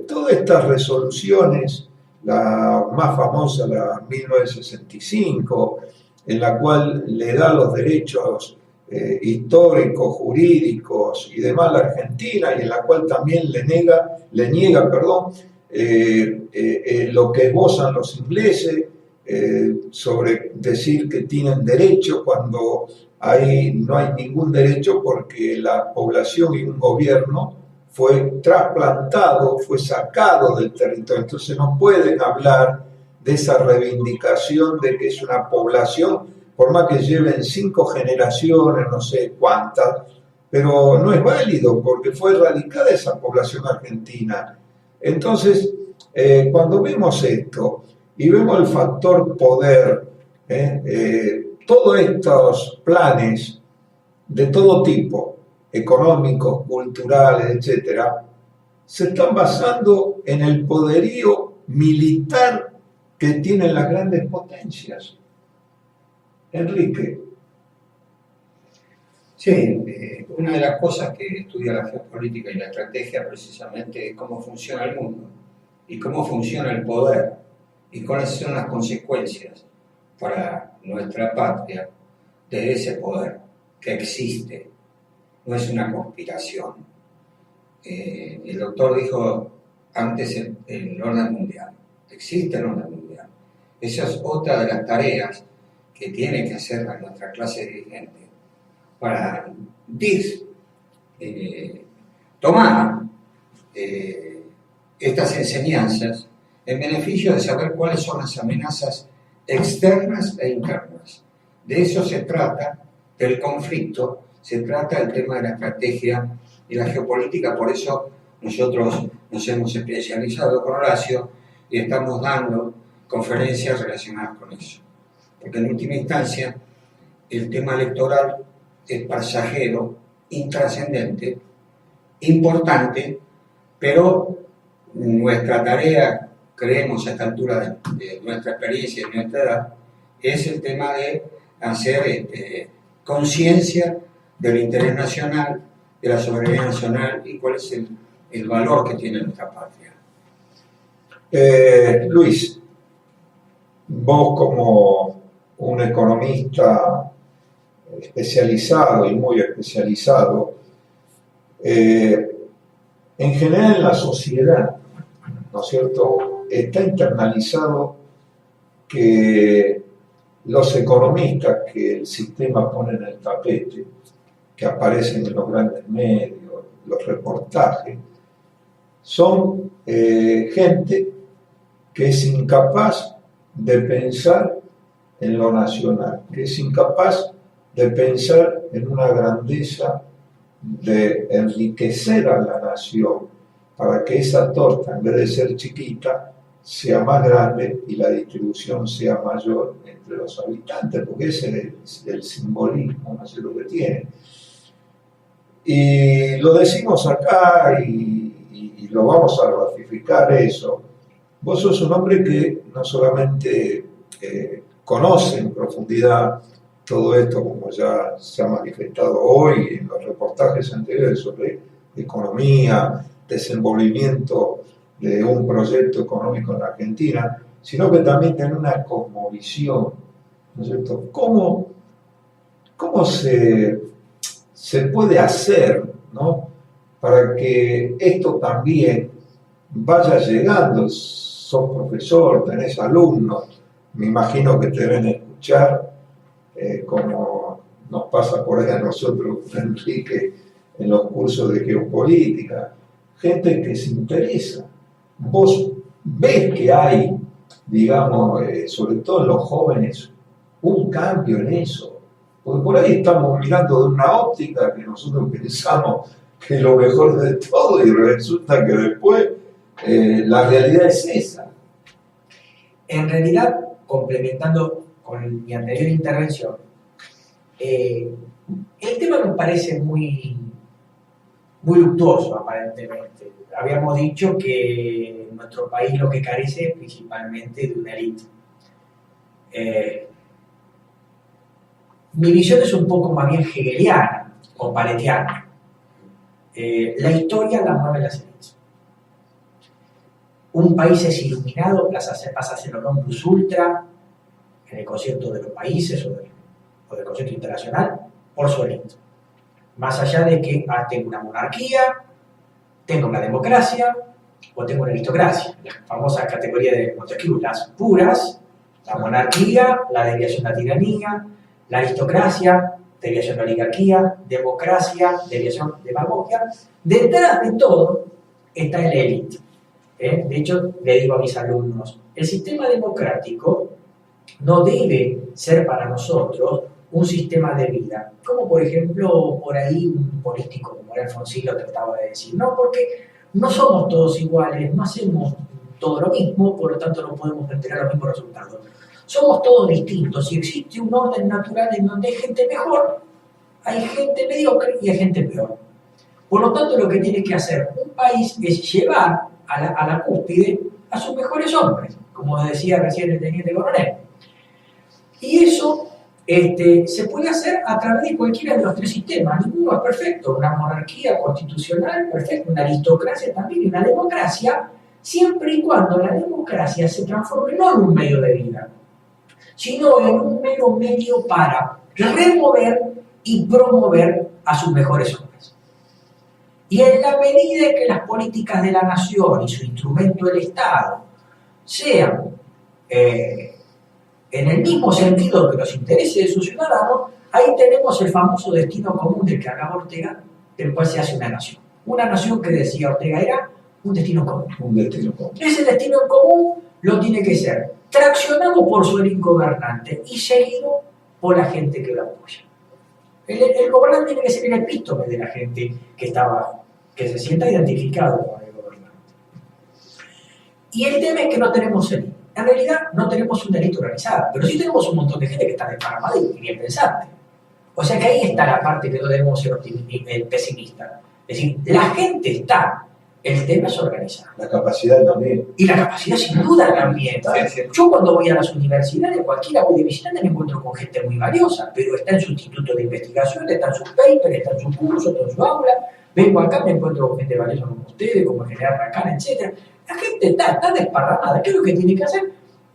B: todas estas resoluciones, la más famosa, la 1965, en la cual le da los derechos históricos, jurídicos y demás a la Argentina, y en la cual también le niega lo que gozan los ingleses, sobre decir que tienen derecho cuando no hay ningún derecho, porque la población y un gobierno fue trasplantado, fue sacado del territorio. Entonces no pueden hablar de esa reivindicación de que es una población, por más que lleven 5 generaciones, no sé cuántas, pero no es válido porque fue erradicada esa población argentina. Entonces, cuando vemos esto y vemos el factor poder, todos estos planes de todo tipo, económicos, culturales, etcétera, se están basando en el poderío militar que tienen las grandes potencias. Enrique.
A: Sí, una de las cosas que estudia la geopolítica y la estrategia precisamente es cómo funciona el mundo y cómo funciona el poder y cuáles son las consecuencias para nuestra patria de ese poder que existe, no es una conspiración. El doctor dijo antes el orden mundial, existe el orden mundial. Esa es otra de las tareas que tiene que hacer nuestra clase dirigente para tomar estas enseñanzas en beneficio de saber cuáles son las amenazas externas e internas. De eso se trata, del conflicto, se trata el tema de la estrategia y la geopolítica. Por eso nosotros nos hemos especializado con Horacio y estamos dando conferencias relacionadas con eso. Porque en última instancia el tema electoral es pasajero, intrascendente, importante, pero nuestra tarea, creemos a esta altura de nuestra experiencia y de nuestra edad, es el tema de hacer conciencia del interés nacional, de la soberanía nacional y cuál es el valor que tiene nuestra patria.
B: Luis, vos como un economista especializado y muy especializado, en general en la sociedad, ¿no es cierto?, está internalizado que los economistas que el sistema pone en el tapete, que aparecen en los grandes medios, los reportajes, son gente que es incapaz de pensar en lo nacional, que es incapaz de pensar en una grandeza, de enriquecer a la nación para que esa torta, en vez de ser chiquita, sea más grande y la distribución sea mayor entre los habitantes, porque ese es el simbolismo, no sé lo que tiene. Y lo decimos acá y lo vamos a ratificar eso. Vos sos un hombre que no solamente conoce en profundidad todo esto, como ya se ha manifestado hoy en los reportajes anteriores sobre economía, desenvolvimiento de un proyecto económico en la Argentina, sino que también tiene una cosmovisión, ¿no es cierto? ¿Cómo se puede hacer, ¿no?, para que esto también vaya llegando? Sos profesor, tenés alumnos, me imagino que te deben escuchar, como nos pasa por ahí a nosotros, Enrique, en los cursos de geopolítica, gente que se interesa. Vos ves que hay, digamos, sobre todo en los jóvenes, un cambio en eso. Porque por ahí estamos mirando de una óptica que nosotros pensamos que es lo mejor de todo y resulta que después la realidad es esa.
C: En realidad, complementando con mi anterior intervención, el tema nos parece muy luctuoso aparentemente. Habíamos dicho que en nuestro país lo que carece es principalmente de una élite. Mi visión es un poco más bien hegeliana o paretiana. La historia la mueve las élites. Un país es iluminado, pasa a ser un plus ultra en el concierto de los países o del concierto internacional por su élite. Más allá de que tengo una monarquía, tengo una democracia o tengo una aristocracia. La famosa categoría de Montesquieu, las puras, la monarquía, la deviación a la tiranía, la aristocracia, deviación a la oligarquía, democracia, deviación de demagogia. Detrás de todo está el élite. De hecho, le digo a mis alumnos, el sistema democrático no debe ser para nosotros un sistema de vida, como por ejemplo por ahí un político como Alfonsín lo trataba de decir, no, porque no somos todos iguales, no hacemos todo lo mismo, por lo tanto no podemos obtener los mismos resultados. Somos todos distintos y existe un orden natural en donde hay gente mejor, hay gente mediocre y hay gente peor. Por lo tanto, lo que tiene que hacer un país es llevar a la cúspide a sus mejores hombres, como decía recién el teniente coronel. Y eso se puede hacer a través de cualquiera de los tres sistemas. Ninguno es perfecto. Una monarquía constitucional, perfecto. Una aristocracia también. Y una democracia, siempre y cuando la democracia se transforme no en un medio de vida, sino en un mero medio para remover y promover a sus mejores hombres. Y en la medida que las políticas de la nación y su instrumento, el Estado, sean en el mismo sentido que los intereses de sus ciudadanos, ahí tenemos el famoso destino común del que hablaba Ortega, del cual se hace una nación. Una nación que decía Ortega era un destino común.
B: Un destino común.
C: Ese destino común lo tiene que ser traccionado por su élite gobernante y seguido por la gente que lo apoya. El gobernante tiene que ser el epítome de la gente que está abajo, que se sienta identificado con el gobernante. Y el tema es que no tenemos élite. En realidad no tenemos una élite organizada, pero sí tenemos un montón de gente que está desparramada y bien pensante. O sea que ahí está la parte que no debemos ser pesimistas. Es decir, la gente está, el tema es organizar.
B: La capacidad también.
C: Y la capacidad sin duda también. Yo cuando voy a las universidades, cualquiera voy de visitante, me encuentro con gente muy valiosa, pero está en su instituto de investigación, está en sus papers, está en su curso, está en su aula. Vengo acá, me encuentro con gente valiosa como ustedes, como el general Racana, etc. La gente está desparramada. ¿Qué es lo que tiene que hacer?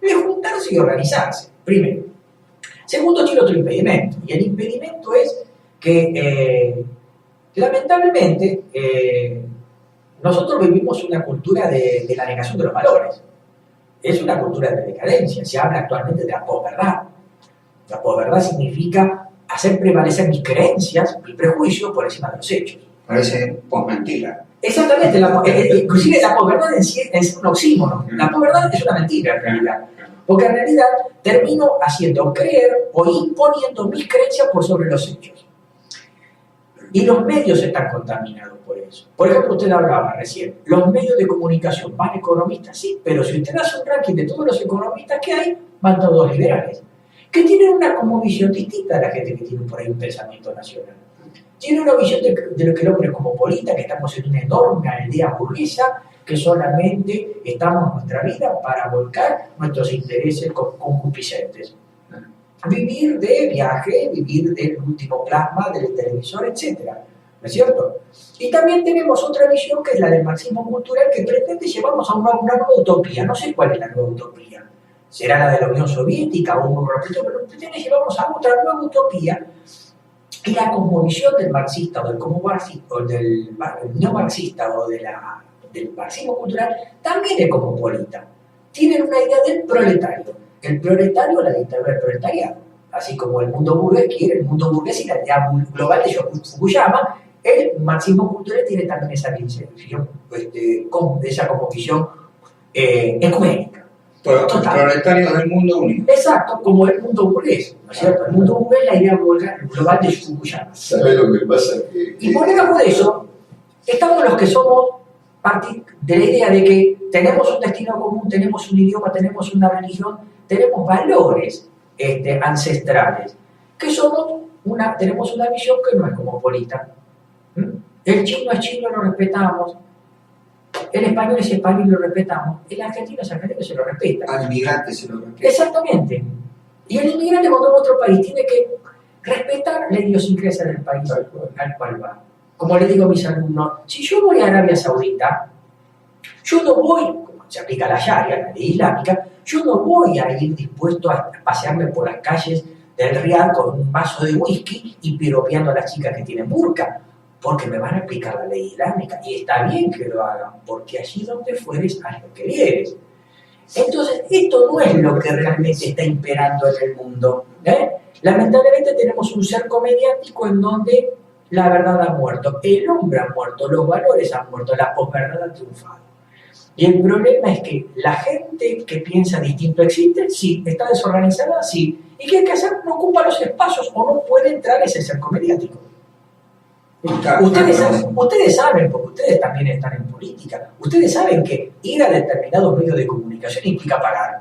C: Es juntarse y organizarse, primero. Segundo, tiene otro impedimento. Y el impedimento es que, lamentablemente, nosotros vivimos una cultura de la negación de los valores. Es una cultura de decadencia. Se habla actualmente de la posverdad. La posverdad significa hacer prevalecer mis creencias, mis prejuicios por encima de los hechos.
A: Parece posmentira.
C: Exactamente, inclusive la posverdad en sí es un oxímono. La posverdad es una mentira en realidad. Porque en realidad termino haciendo creer o imponiendo mis creencias por sobre los hechos. Y los medios están contaminados por eso. Por ejemplo, usted hablaba recién, los medios de comunicación van economistas, sí, pero si usted hace un ranking de todos los economistas que hay, van todos liberales, que tienen una como visión distinta de la gente que tiene por ahí un pensamiento nacional. Tiene una visión de lo que el hombre es cosmopolita, que estamos en una enorme aldea burguesa, que solamente estamos en nuestra vida para volcar nuestros intereses concupiscentes. Vivir de viaje, vivir del último plasma, del televisor, etc. ¿No es cierto? Y también tenemos otra visión que es la del marxismo cultural, que pretende llevarnos a una nueva utopía. No sé cuál es la nueva utopía. ¿Será la de la Unión Soviética o un europeo? Pero pretende llevarnos a otra nueva utopía. Y la cosmovisión del marxista o del neomarxista o del marxismo cultural también es cosmopolita. Tienen una idea del proletario. El proletario, la dictadura del proletariado. Así como el mundo burgués quiere, el mundo burgués y la idea global de Fukuyama, el marxismo cultural tiene también esa visión, esa como visión ecuménica.
A: Proletarios del mundo único.
C: Exacto, como el mundo burgués, ¿no es cierto? El mundo burgués es la idea global de Fukuyama.
B: ¿Sabes lo que pasa?
C: Y por debajo de eso, estamos los que somos parte de la idea de que tenemos un destino común, tenemos un idioma, tenemos una religión, tenemos valores ancestrales, que tenemos una visión que no es cosmopolita. El chino es chino, lo respetamos. El español es español y lo respetamos. El argentino es argentino y se lo respeta.
A: Al inmigrante se lo respeta.
C: Exactamente. Y el inmigrante cuando va a otro país tiene que respetar la idiosincrasia del país al cual va. Como le digo a mis alumnos, si yo voy a Arabia Saudita, yo no voy, como se aplica la Sharia, la ley islámica, yo no voy a ir dispuesto a pasearme por las calles del Riad con un vaso de whisky y piropeando a las chicas que tienen burka, porque me van a aplicar la ley islámica. Y está bien que lo hagan, porque allí donde fueres, haz lo que vieres. Entonces, esto no es lo que realmente está imperando en el mundo. Lamentablemente tenemos un cerco mediático en donde la verdad ha muerto, el hombre ha muerto, los valores han muerto, la posverdad ha triunfado. Y el problema es que la gente que piensa distinto existe, sí, está desorganizada, sí. ¿Y qué hay que hacer? No ocupa los espacios o no puede entrar a ese cerco mediático. Ustedes saben, porque ustedes también están en política, ustedes saben que ir a determinados medios de comunicación implica pagar.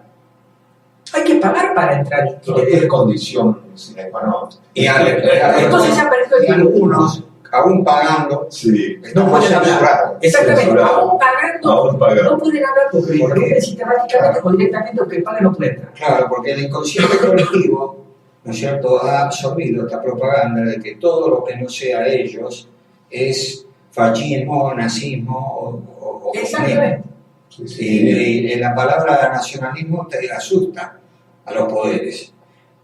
C: Hay que pagar para entrar y
B: es condición económica.
C: Entonces se ha perdido el
A: algunos aún pagando,
B: Sí.
A: estamos
C: pueden hablar.
A: censurados.
C: Exactamente,
B: Censurado.
C: aún pagando,
B: Aún pagando.
C: no pueden hablar porque
A: ¿Por qué?
C: interrumpen sistemáticamente o directamente, aunque pague no puede entrar.
A: Claro, porque el inconsciente colectivo, ¿no es cierto?, ha absorbido esta propaganda de que todo lo que no sea ellos es fascismo, nazismo o comunismo.
C: Exactamente.
B: Sí, sí.
A: Y la palabra nacionalismo te asusta a los poderes.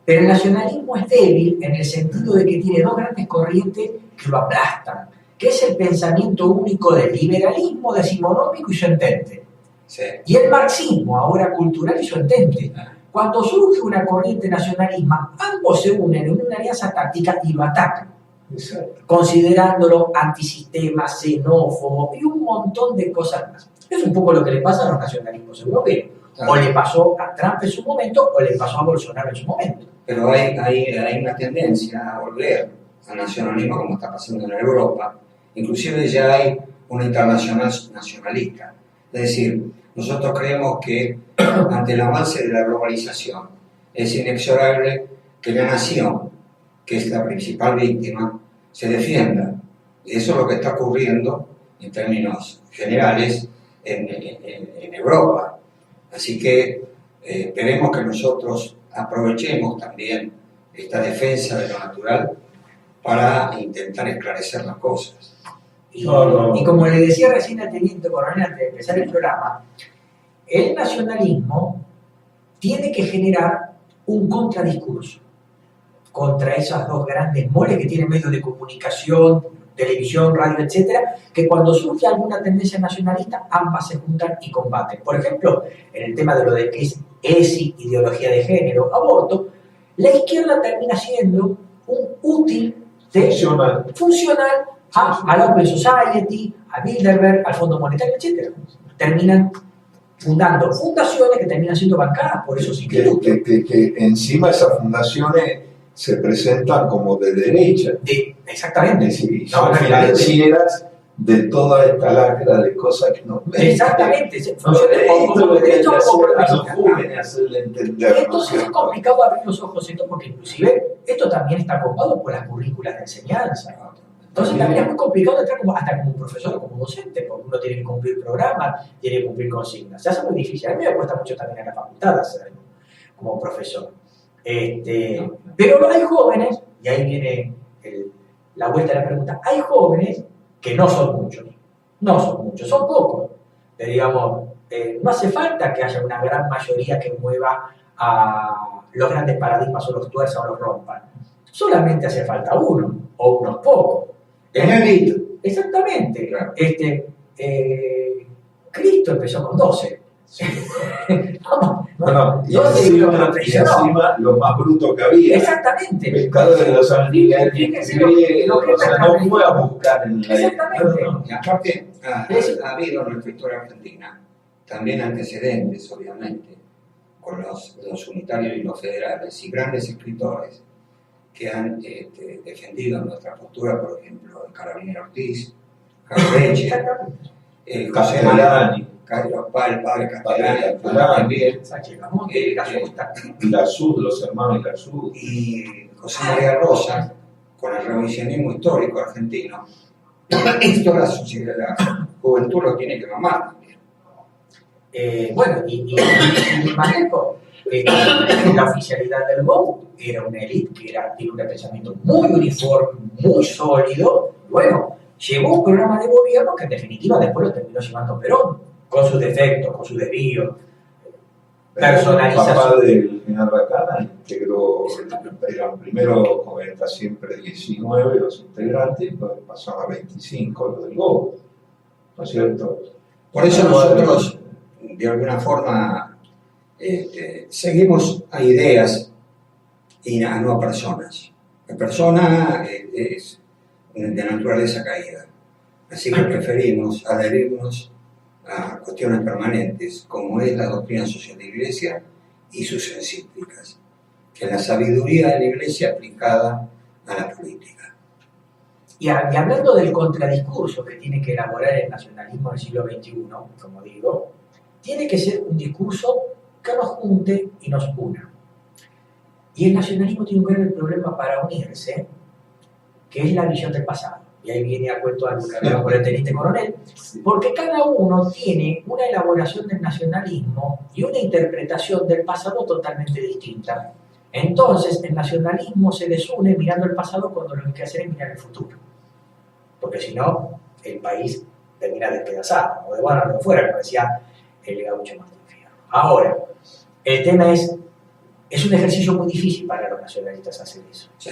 C: Pero el nacionalismo es débil en el sentido de que tiene dos grandes corrientes que lo aplastan, que es el pensamiento único del liberalismo decimonómico y su entente,
A: Sí.
C: y el marxismo, ahora cultural y su entente. Cuando surge una corriente nacionalista, ambos se unen en una alianza táctica y lo atacan,
B: Exacto.
C: considerándolo antisistema, xenófobo y un montón de cosas más. Es un poco lo que le pasa a los nacionalismos europeos. O le pasó a Trump en su momento, o le pasó a Bolsonaro en su momento.
A: Pero hay una tendencia a volver al nacionalismo como está pasando en Europa. Inclusive ya hay una internacional nacionalista. Es decir, nosotros creemos que ante el avance de la globalización es inexorable que la nación, que es la principal víctima, se defienda. Y eso es lo que está ocurriendo en términos generales en Europa. Así que esperemos que nosotros aprovechemos también esta defensa de lo natural para intentar esclarecer las cosas.
C: Y como le decía recién al teniente coronel antes de empezar el programa, el nacionalismo tiene que generar un contradiscurso contra esas dos grandes moles que tienen medios de comunicación, televisión, radio, etcétera, que cuando surge alguna tendencia nacionalista, ambas se juntan y combaten. Por ejemplo, en el tema de lo de que es ESI, ideología de género, aborto, la izquierda termina siendo un útil funcional a la Open Society, a Bilderberg, al Fondo Monetario, etcétera. Terminan fundando fundaciones que terminan siendo bancadas por esos institutos.
B: Que encima esas fundaciones se presentan como de derecha.
C: Exactamente.
B: Y son financieras de toda esta lacra de cosas que nos ven.
C: Exactamente.
B: Esto es lo que hay que hacer a los jóvenes, hacerle entender.
C: Entonces es complicado abrir los ojos esto porque inclusive esto también está copado por las currículas de enseñanza. Entonces también es muy complicado entrar hasta como profesor o como docente, porque uno tiene que cumplir programas, tiene que cumplir consignas. Se hace muy difícil. A mí me cuesta mucho también en la facultad hacerlo como profesor. Pero hay jóvenes, y ahí viene la vuelta de la pregunta, hay jóvenes que no son muchos, son pocos. Pero digamos, no hace falta que haya una gran mayoría que mueva a los grandes paradigmas o los tuerza o los rompan. Solamente hace falta uno, o unos pocos. Exactamente.
A: Claro.
C: Cristo empezó con 12.
B: Y encima lo más bruto que había.
C: Exactamente.
B: Pescadores de los Antilles, o sea, no fue a buscar en la...
C: Exactamente.
A: Y aparte, ha habido en nuestra historia argentina también antecedentes, obviamente, con los unitarios y los federales, y grandes escritores que han defendido nuestra postura, por ejemplo, el Carabinero Ortiz, Carlos Reche, el José
B: Castellani,
A: el padre Castellani, también,
B: los hermanos Irazú,
A: y José María Rosa, con el revisionismo histórico argentino. Esto la sociedad, la juventud lo tiene que mamar también.
C: Bueno, y más lejos, la oficialidad del GO era una élite que tiene un pensamiento muy uniforme, muy sólido. Bueno, llevó un programa de gobierno que en definitiva después lo terminó llevando Perón, con sus defectos, con sus desvíos, personalización.
B: El papá del general Bacana integró, eran primero era siempre 19 los integrantes, después pasaron a 25 los del GO, ¿no es cierto?
A: Por eso nosotros, de alguna forma, seguimos a ideas y no a personas. La persona es de naturaleza caída, así que preferimos adherirnos a cuestiones permanentes, como es la doctrina social de la Iglesia y sus encíclicas, que es la sabiduría de la Iglesia aplicada a la política.
C: Y hablando del contradiscurso que tiene que elaborar el nacionalismo del siglo XXI, como digo, tiene que ser un discurso que nos junte y nos una. Y el nacionalismo tiene un grave problema para unirse, que es la visión del pasado. y ahí viene a cuento algo que hablaba por el teniente coronel, porque cada uno tiene una elaboración del nacionalismo y una interpretación del pasado totalmente distinta. Entonces, el nacionalismo se desune mirando el pasado cuando lo que hay que hacer es mirar el futuro. Porque si no, el país termina despedazado, o de bueno o de fuera, como decía el gaucho Martín Fierro. Ahora, el tema es un ejercicio muy difícil para los nacionalistas hacer eso.
A: Sí.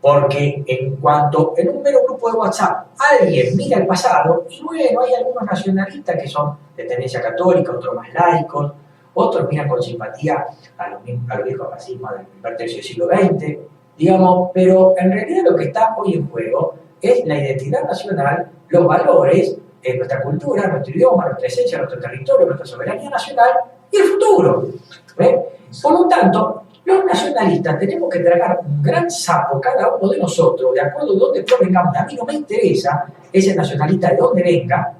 C: Porque en cuanto en un mero grupo de WhatsApp alguien mira el pasado, y bueno, hay algunos nacionalistas que son de tendencia católica, otros más laicos, otros miran con simpatía a los viejos racismos del primer tercio del siglo XX, digamos, pero en realidad lo que está hoy en juego es la identidad nacional, los valores, nuestra cultura, nuestro idioma, nuestra esencia, nuestro territorio, nuestra soberanía nacional y el futuro. Por lo tanto, los nacionalistas tenemos que tragar un gran sapo cada uno de nosotros, de acuerdo de dónde provengamos. A mí no me interesa ese nacionalista de dónde venga.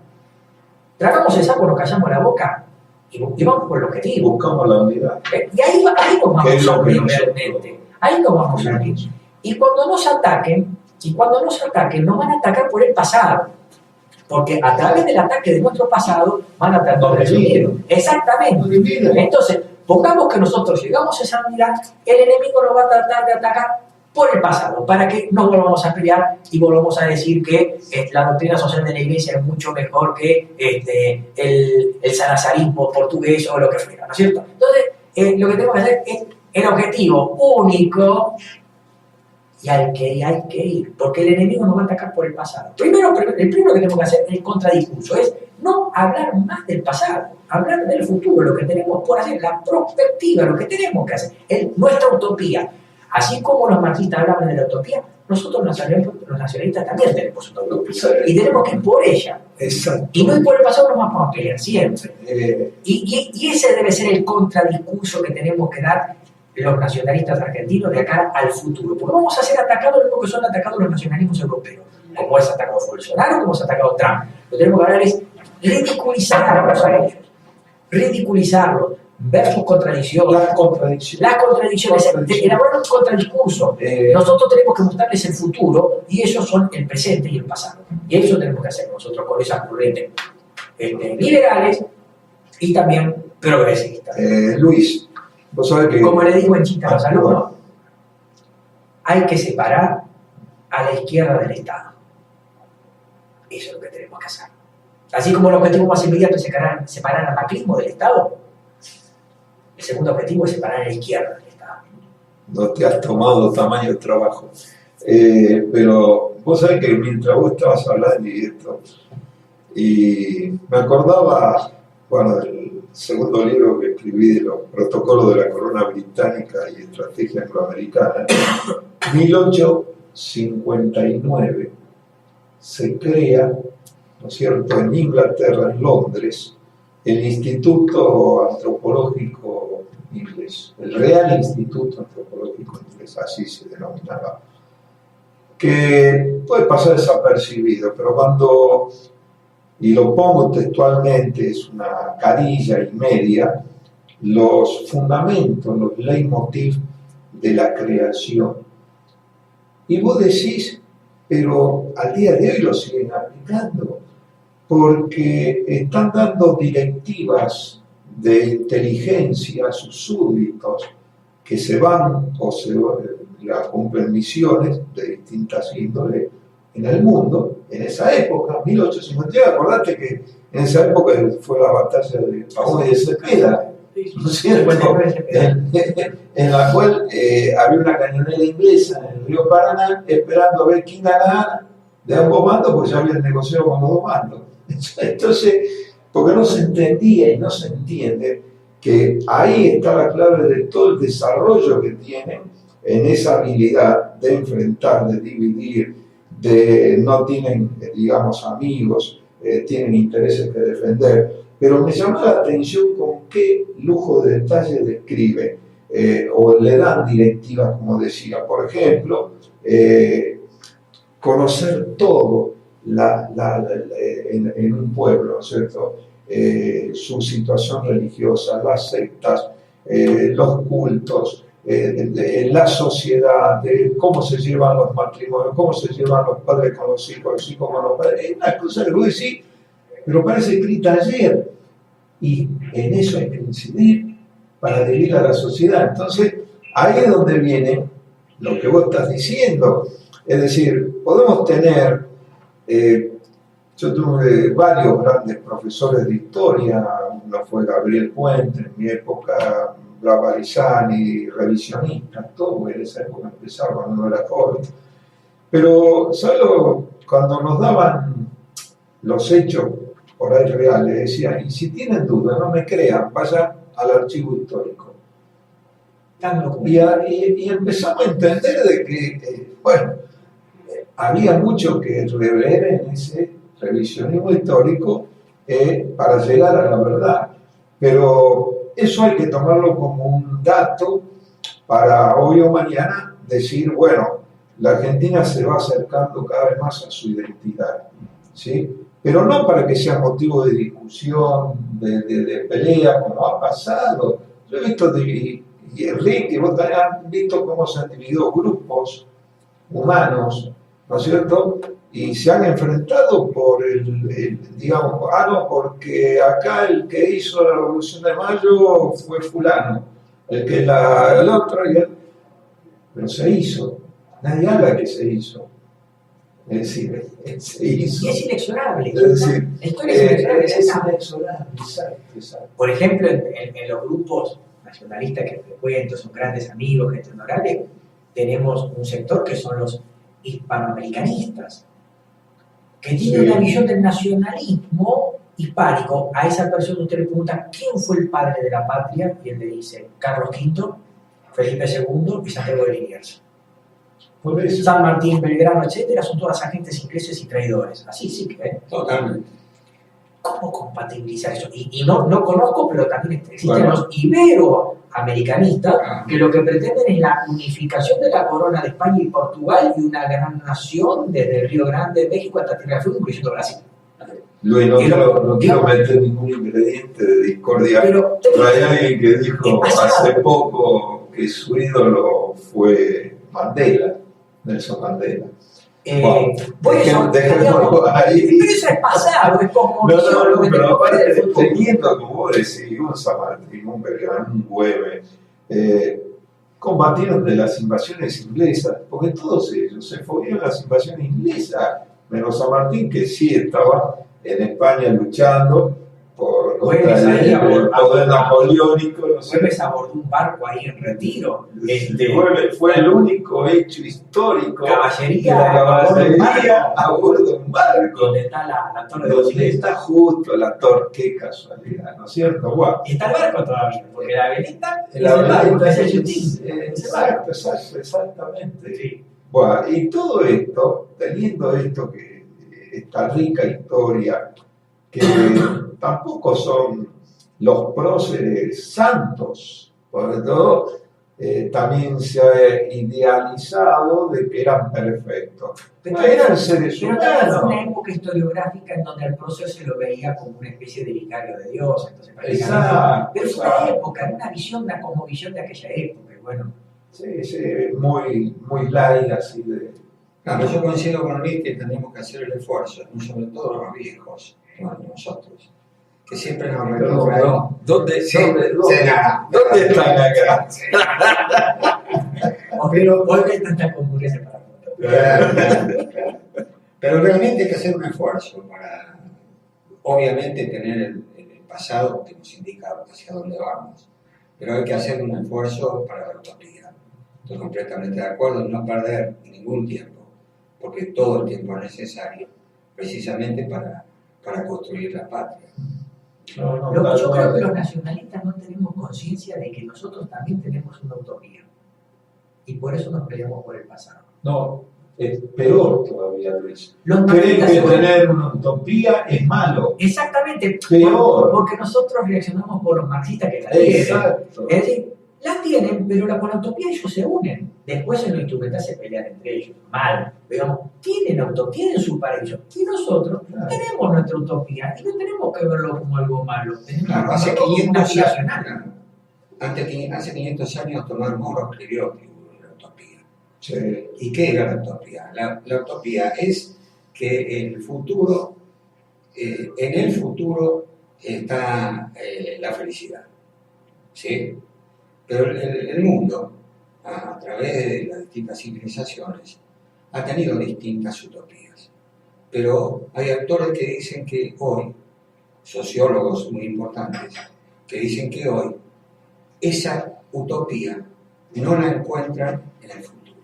C: Tragamos el sapo, nos callamos la boca y vamos por el objetivo.
B: Buscamos la unidad.
C: Y ahí nos vamos a unir realmente. Ahí nos vamos a unir. Y cuando nos ataquen, nos van a atacar por el pasado. Porque a través del ataque de nuestro pasado van a tratar de destruirlo. Exactamente. Entonces, pongamos que nosotros llegamos a esa unidad, el enemigo nos va a tratar de atacar por el pasado, para que no volvamos a pelear y volvamos a decir que la doctrina social de la Iglesia es mucho mejor que el salazarismo portugués o lo que fuera, ¿no es cierto? Entonces, lo que tenemos que hacer es el objetivo único y al que hay que ir, porque el enemigo nos va a atacar por el pasado. El primero que tenemos que hacer es el contradiscurso, es no hablar más del pasado, hablar del futuro, lo que tenemos por hacer, la prospectiva, lo que tenemos que hacer, nuestra utopía. Así como los marxistas hablaban de la utopía, nosotros los nacionalistas también tenemos una utopía y tenemos que ir por ella.
B: Exacto.
C: Y no ir por el pasado, nos vamos a pelear siempre. Y ese debe ser el contradiscurso que tenemos que dar los nacionalistas argentinos de acá al futuro. Porque vamos a ser atacados lo mismo que son atacados los nacionalismos europeos. Como es atacado Bolsonaro, como es atacado Trump. Lo que tenemos que hablar es ridiculizarlos a ellos. Ridiculizarlos, ver sus contradicciones. Las contradicciones. Elaborar un contradiscurso. Nosotros tenemos que mostrarles el futuro y ellos son el presente y el pasado. Y eso tenemos que hacer nosotros con esas corrientes liberales y también progresistas.
B: Luis, vos sabés que...
C: Como le digo en chiste a los alumnos, hay que separar a la izquierda del Estado. Eso es lo que tenemos que hacer. Así como el objetivo más inmediato es separar al macrismo del Estado, el segundo objetivo es separar a la izquierda del Estado.
B: No te has tomado tamaño de trabajo. Pero vos sabés que mientras vos estabas hablando y esto, y me acordaba, bueno, del segundo libro que escribí de los protocolos de la corona británica y estrategia angloamericana, 1859 se crea, ¿no es cierto?, en Inglaterra, en Londres, el Instituto Antropológico Inglés, el Real Instituto Antropológico Inglés, así se denominaba, que puede pasar desapercibido, pero cuando, y lo pongo textualmente, es una carilla y media, los fundamentos, los leitmotiv de la creación. Y vos decís, pero al día de hoy lo siguen aplicando, porque están dando directivas de inteligencia a sus súbditos que se van o se cumplen misiones de distintas índoles en el mundo, en esa época, 1859, acordate que en esa época fue la batalla de Pavón y de Cepeda, ¿no es cierto? En la cual había una cañonera inglesa en el río Paraná esperando a ver quién ganaba de ambos bandos, porque ya habían negociado con los dos bandos. Entonces, porque no se entendía y no se entiende que ahí está la clave de todo el desarrollo que tienen en esa habilidad de enfrentar, de dividir, no tienen, digamos, amigos, tienen intereses que defender. Pero me llama la atención con qué lujo de detalle describe o le dan directivas, como decía. Por ejemplo, conocer todo en un pueblo, ¿no es cierto? Su situación religiosa, las sectas, los cultos, de la sociedad, de cómo se llevan los matrimonios, cómo se llevan los padres con los hijos con los padres. Es una cosa que vos decís, pero parece escrita ayer. Y en eso hay que incidir para adherir a la sociedad. Entonces, ahí es donde viene lo que vos estás diciendo. Es decir, podemos tener, yo tuve varios grandes profesores de historia, uno fue Gabriel Puente, en mi época, Bravarizani, revisionistas, todo en esa época empezaba cuando uno era joven. Pero, solo cuando nos daban los hechos por ahí reales, decían, y si tienen dudas, no me crean, vayan al archivo histórico. Y empezamos a entender de que, había mucho que rever en ese revisionismo histórico para llegar a la verdad. Pero eso hay que tomarlo como un dato para hoy o mañana decir, bueno, la Argentina se va acercando cada vez más a su identidad, ¿sí? Pero no para que sea motivo de discusión, de pelea, como ha pasado. Yo he visto, y Enrique, vos también han visto cómo se han dividido grupos humanos, ¿no es cierto? Y se han enfrentado por digamos, no, porque acá el que hizo la Revolución de Mayo fue fulano, el otro, pero se hizo. Nadie habla que se hizo. Es decir, se hizo.
C: Y es inexorable.
B: Es decir,
C: la historia es inexorable.
B: Es inexorable, exacto.
C: Por ejemplo, en los grupos nacionalistas que frecuento, son grandes amigos, gente honorable, tenemos un sector que son los hispanoamericanistas, que tienen una visión del nacionalismo hispánico. A esa persona usted le pregunta, ¿quién fue el padre de la patria? Y él le dice, Carlos V, Felipe II y Santiago de Liniers. San Martín, Belgrano, etcétera, son todas agentes ingleses y traidores. Así sí que.
A: Totalmente.
C: ¿Cómo compatibilizar eso? Y no conozco, pero también existen los iberoamericanistas que lo que pretenden es la unificación de la corona de España y Portugal y una gran nación desde el Río Grande, México, hasta Tierra del Fuego, incluyendo Brasil.
B: Luis, no quiero meter ningún ingrediente de discordia, pero hay alguien que dijo hace poco que su ídolo fue Mandela, Nelson Mandela.
C: Dejémoslo ahí. Pero eso es pasado, es como.
B: Pero aparte, teniendo, como vos decís, un San Martín, un Belgrano, un Güemes, combatieron de las invasiones inglesas, porque todos ellos se fueron a las invasiones inglesas, menos San Martín, que sí estaba en España luchando por el poder napoleónico.
C: Güemes abordó un barco ahí en Retiro.
B: Fue el único hecho histórico
C: caballería,
B: de la caballería a bordo de un barco.
C: Donde está la torre de
B: donde está justo la torre, qué casualidad, ¿no es cierto? Wow.
C: Y está el barco todavía, porque la veleta es el barco, es el yutín.
B: Exactamente.
C: Sí.
B: Bueno, y todo esto, teniendo esto, que esta rica historia, que tampoco son los próceres santos, por todo, también se ha idealizado de que eran perfectos.
C: Pero
B: eran seres
C: humanos. Pero
B: humanos.
C: fue una época historiográfica en donde el prócer se lo veía como una especie de vicario de Dios. Entonces, pero fue una época, una visión, una cosmovisión de aquella época. Bueno.
B: Sí, muy laica, así de.
A: Claro, yo coincido con Luis que tenemos que hacer el esfuerzo, sobre todo los viejos, nosotros, que siempre nos recuerdan.
B: ¿Dónde están acá?
C: Pero hoy hay tanta concurrencia para
A: Pero realmente hay que hacer un esfuerzo para, obviamente, tener el pasado que nos indica hacia dónde vamos, pero hay que hacer un esfuerzo para la utopía. Estoy completamente de acuerdo en no perder ningún tiempo, porque todo el tiempo es necesario, precisamente para construir la patria.
C: Yo creo que los nacionalistas no tenemos conciencia de que nosotros también tenemos una utopía, y por eso nos peleamos por el pasado.
B: No, es peor todavía, Luis.
C: Creen
B: que tener una utopía es malo.
C: Exactamente,
B: peor.
C: Porque nosotros reaccionamos por los marxistas que la tienen.
B: Exacto.
C: Es decir, la tienen, pero con la utopía ellos se unen. Después en lo instrumental se pelean entre ellos. Mal. Digamos, tienen su paraíso. Y nosotros tenemos nuestra utopía. Y no tenemos que verlo como algo malo. Tenemos
A: hace 500 años. Hace 500 años Tomás Moro escribió la utopía.
B: Sí.
A: ¿Y qué era la utopía? La utopía es que el futuro, en el futuro está la felicidad. ¿Sí? Pero el mundo, a través de las distintas civilizaciones, ha tenido distintas utopías. Pero hay autores que dicen que hoy, sociólogos muy importantes, que dicen que hoy esa utopía no la encuentran en el futuro.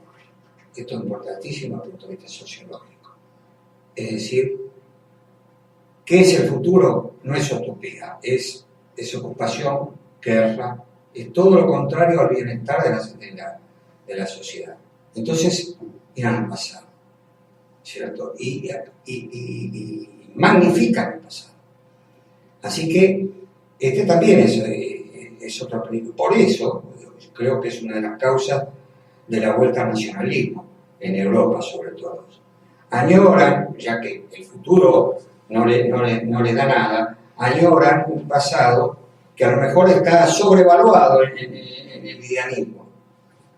A: Esto es importantísimo desde el punto de vista sociológico. Es decir, ¿qué es el futuro? No es utopía, es ocupación, guerra, es todo lo contrario al bienestar de la sociedad. Entonces, miran al pasado, ¿cierto? Y magnifican el pasado. Así que este también es otra película. Por eso, creo que es una de las causas de la vuelta al nacionalismo, en Europa sobre todo. Añoran, ya que el futuro no le da nada, añoran un pasado que a lo mejor está sobrevaluado en el idealismo.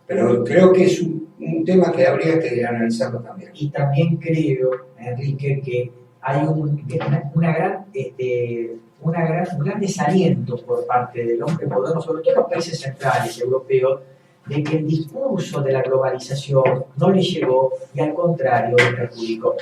A: Pero creo que es un tema que habría que analizarlo también.
C: Y también creo, Enrique, que hay un gran desaliento por parte del hombre moderno, sobre todo en los países centrales europeos, de que el discurso de la globalización no le llegó y al contrario le perjudicó.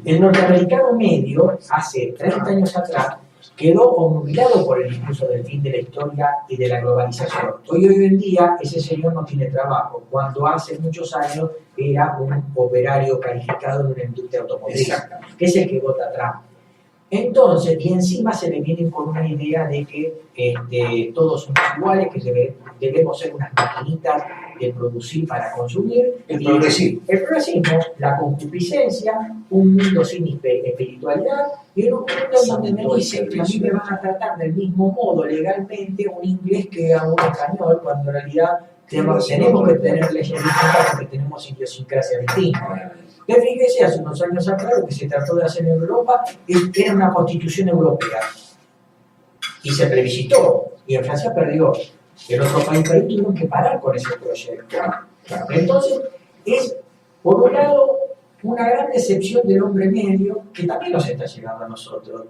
C: El norteamericano medio, hace 30 años atrás, quedó obnubilado por el discurso del fin de la historia y de la globalización. Hoy en día ese señor no tiene trabajo, cuando hace muchos años era un operario calificado en una industria automotriz, que es el que vota Trump. Entonces, y encima se le viene con una idea de que todos somos iguales, que debemos ser unas maquinitas de producir para consumir.
A: El progresismo,
C: la concupiscencia, un mundo sin espiritualidad, y en un mundo donde me dicen que a mí me van a tratar del mismo modo legalmente un inglés que a un español, cuando en realidad tenemos que tener leyes distintas porque tenemos idiosincrasia distinta. Que fíjese, hace unos años atrás lo que se trató de hacer en Europa era una constitución europea y se plebiscitó y en Francia perdió, el otro país perdió, tuvieron que parar con ese proyecto. Entonces es por un lado una gran decepción del hombre medio que también nos está llegando a nosotros,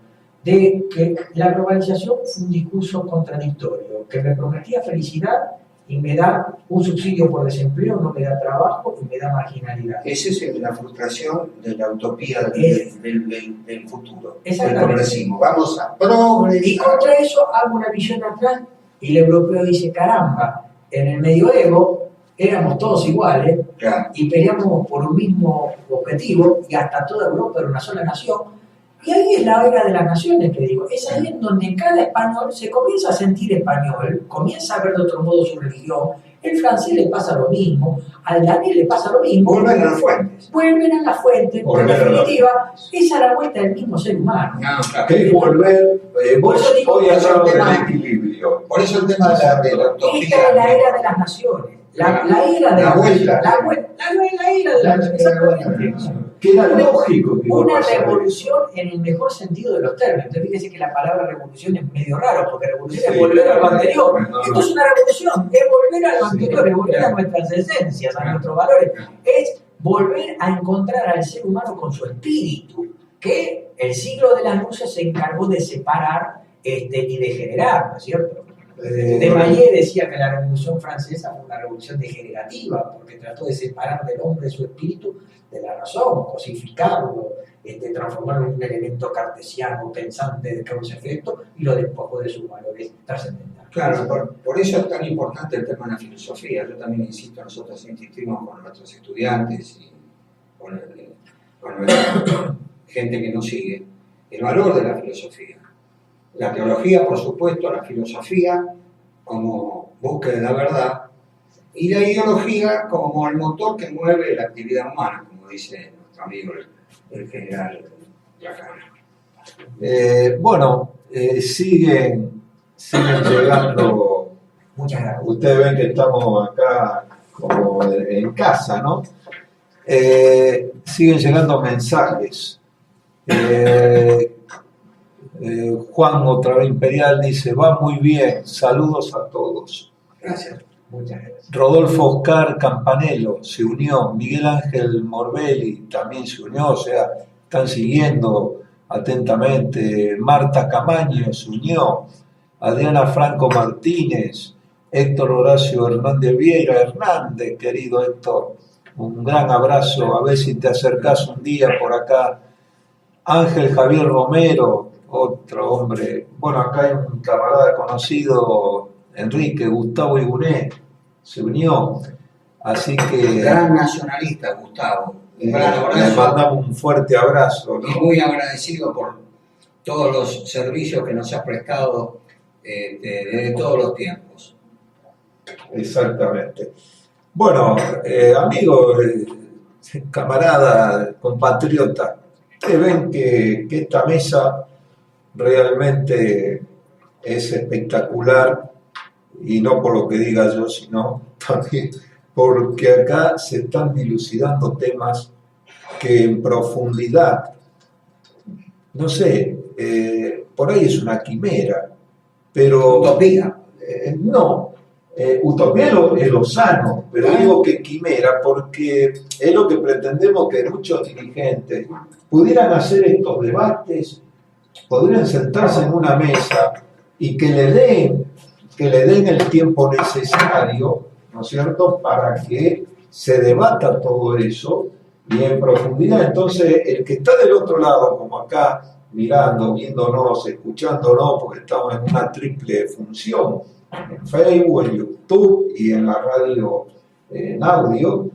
C: de que la globalización fue un discurso contradictorio, que me prometía felicidad y me da un subsidio por desempleo, no me da trabajo y me da marginalidad.
A: Esa es la frustración de la utopía del futuro, del progresismo. Vamos a progresar.
C: Y contra eso hago una visión atrás y el europeo dice, caramba, en el medioevo éramos todos iguales,
A: claro,
C: y peleamos por un mismo objetivo y hasta toda Europa era una sola nación. Y ahí es la era de las naciones, que digo, es ahí en donde cada español se comienza a sentir español, comienza a ver de otro modo su religión, el francés le pasa lo mismo, al danés le pasa lo mismo.
A: Vuelven a las fuentes.
C: Vuelven a las fuentes, en definitiva, esa es la vuelta del mismo ser humano.
A: No, claro.
B: ¿Qué es volver?
C: Por eso digo,
B: Hoy hablamos
A: el tema-
B: del equilibrio.
A: Por eso el tema de la utopía.
C: Esta es la era de las naciones, la era de
A: la vuelta.
C: la era de las naciones, exactamente.
B: Queda lógico que
C: Una
B: va a pasar
C: revolución en el mejor sentido de los términos. Entonces fíjese que la palabra revolución es medio raro, porque revolución
B: Sí,
C: es volver a lo anterior.
B: no.
C: Esto es una revolución, es volver a lo anterior, es volver a nuestras esencias, a nuestros valores. Es volver a encontrar al ser humano con su espíritu, que el siglo de las luces se encargó de separar y de generar, ¿no es cierto? Desmaier decía que la Revolución Francesa fue una revolución degenerativa, porque trató de separar del hombre su espíritu de la razón, cosificarlo, transformarlo en un elemento cartesiano, pensante de causa-efecto, y lo despojó de sus valores trascendentales.
A: Claro, por eso es tan importante el tema de la filosofía. Yo también insisto, nosotros insistimos con nuestros estudiantes y con nuestra gente que nos sigue, el valor de la filosofía. La teología, por supuesto, la filosofía como búsqueda de la verdad, y la ideología como el motor que mueve la actividad humana, como dice nuestro amigo el general Lacana.
B: Siguen llegando.
C: Muchas gracias.
B: Ustedes ven que estamos acá como en casa, ¿no? Siguen llegando mensajes. Juan, otra vez Imperial, dice, va muy bien, saludos a todos.
C: Gracias, muchas gracias.
B: Rodolfo Oscar Campanello se unió, Miguel Ángel Morbelli también se unió, o sea, están siguiendo atentamente. Marta Camaño se unió, Adriana Franco Martínez, Héctor Horacio Hernández Vieira, Hernández, querido Héctor, un gran abrazo, a ver si te acercás un día por acá. Ángel Javier Romero, otro hombre, bueno, acá hay un camarada conocido, Enrique Gustavo Iguné, se unió, así que...
A: Gran nacionalista, Gustavo. Un gran
B: le
A: abrazo.
B: mandamos un fuerte abrazo, ¿no?
A: Y muy agradecido por todos los servicios que nos ha prestado desde todos los tiempos.
B: Exactamente. Bueno, amigo, camarada, compatriota, ustedes ven que esta mesa realmente es espectacular, y no por lo que diga yo, sino también porque acá se están dilucidando temas que en profundidad, no sé, por ahí es una quimera, pero...
A: Utopía.
B: No, utopía es lo sano, pero digo que quimera porque es lo que pretendemos que muchos dirigentes pudieran hacer estos debates, podrían sentarse en una mesa y que le den el tiempo necesario, ¿no es cierto?, para que se debata todo eso y en profundidad. Entonces, el que está del otro lado, como acá, mirando, viéndonos, escuchándonos, porque estamos en una triple función, en Facebook, en YouTube y en la radio en audio,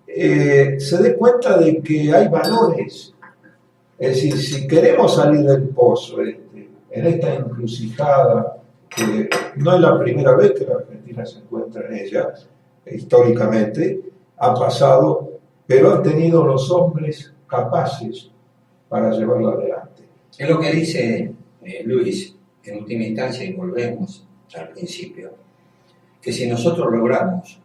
B: se dé cuenta de que hay valores. Es decir, si queremos salir del pozo en esta encrucijada, que no es la primera vez que la Argentina se encuentra en ella, históricamente, ha pasado, pero han tenido los hombres capaces para llevarlo adelante.
A: Es lo que dice Luis, en última instancia, y volvemos al principio, que si nosotros logramos,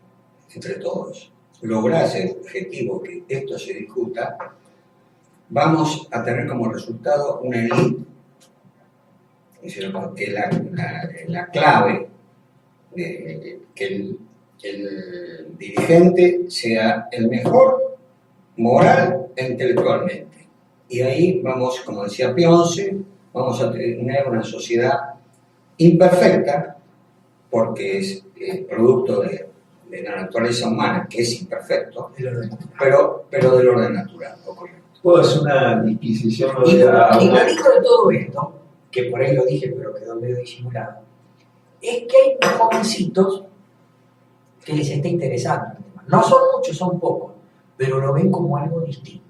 A: entre todos, lograr ese objetivo, que esto se discuta, vamos a tener como resultado una élite. Es decir, que la clave de que el dirigente sea el mejor moral e intelectualmente. Y ahí vamos, como decía Pionce, vamos a tener una sociedad imperfecta, porque es producto de la naturaleza humana, que es imperfecto, pero del orden natural, ¿o correcto?
B: Puedo hacer una disquisición.
C: Y lo lindo de todo esto, que por ahí lo dije, pero quedó medio disimulado, es que hay jovencitos que les está interesando el tema. No son muchos, son pocos, pero lo ven como algo distinto,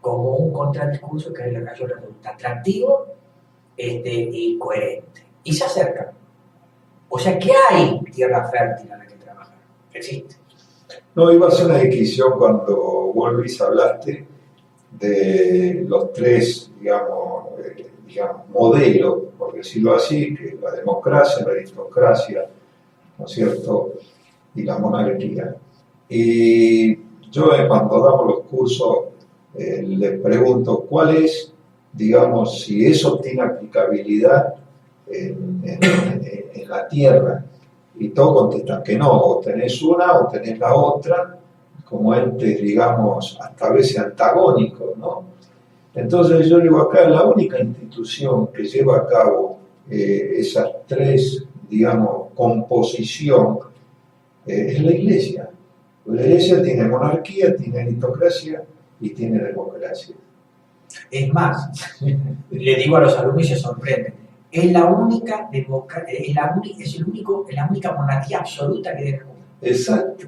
C: como un contradiscurso que a ellos les resulta atractivo y coherente. Y se acercan. O sea que hay tierra fértil a la que trabajar. Existe.
B: No, iba a hacer una disquisión cuando vos, Luis, hablaste de los tres, digamos, modelos, por decirlo así, que la democracia, la aristocracia, ¿no es cierto?, y la monarquía. Y yo cuando damos los cursos les pregunto cuál es, digamos, si eso tiene aplicabilidad en la tierra, y todos contestan que no, o tenés una o tenés la otra, como entes, digamos, hasta a veces antagónicos, ¿no? Entonces yo digo, acá la única institución que lleva a cabo esas tres, digamos, composición es la Iglesia. La Iglesia tiene monarquía, tiene aristocracia y tiene democracia.
C: Es más, le digo a los alumnos y se sorprenden, es la única monarquía absoluta que hay en el mundo.
B: Exacto.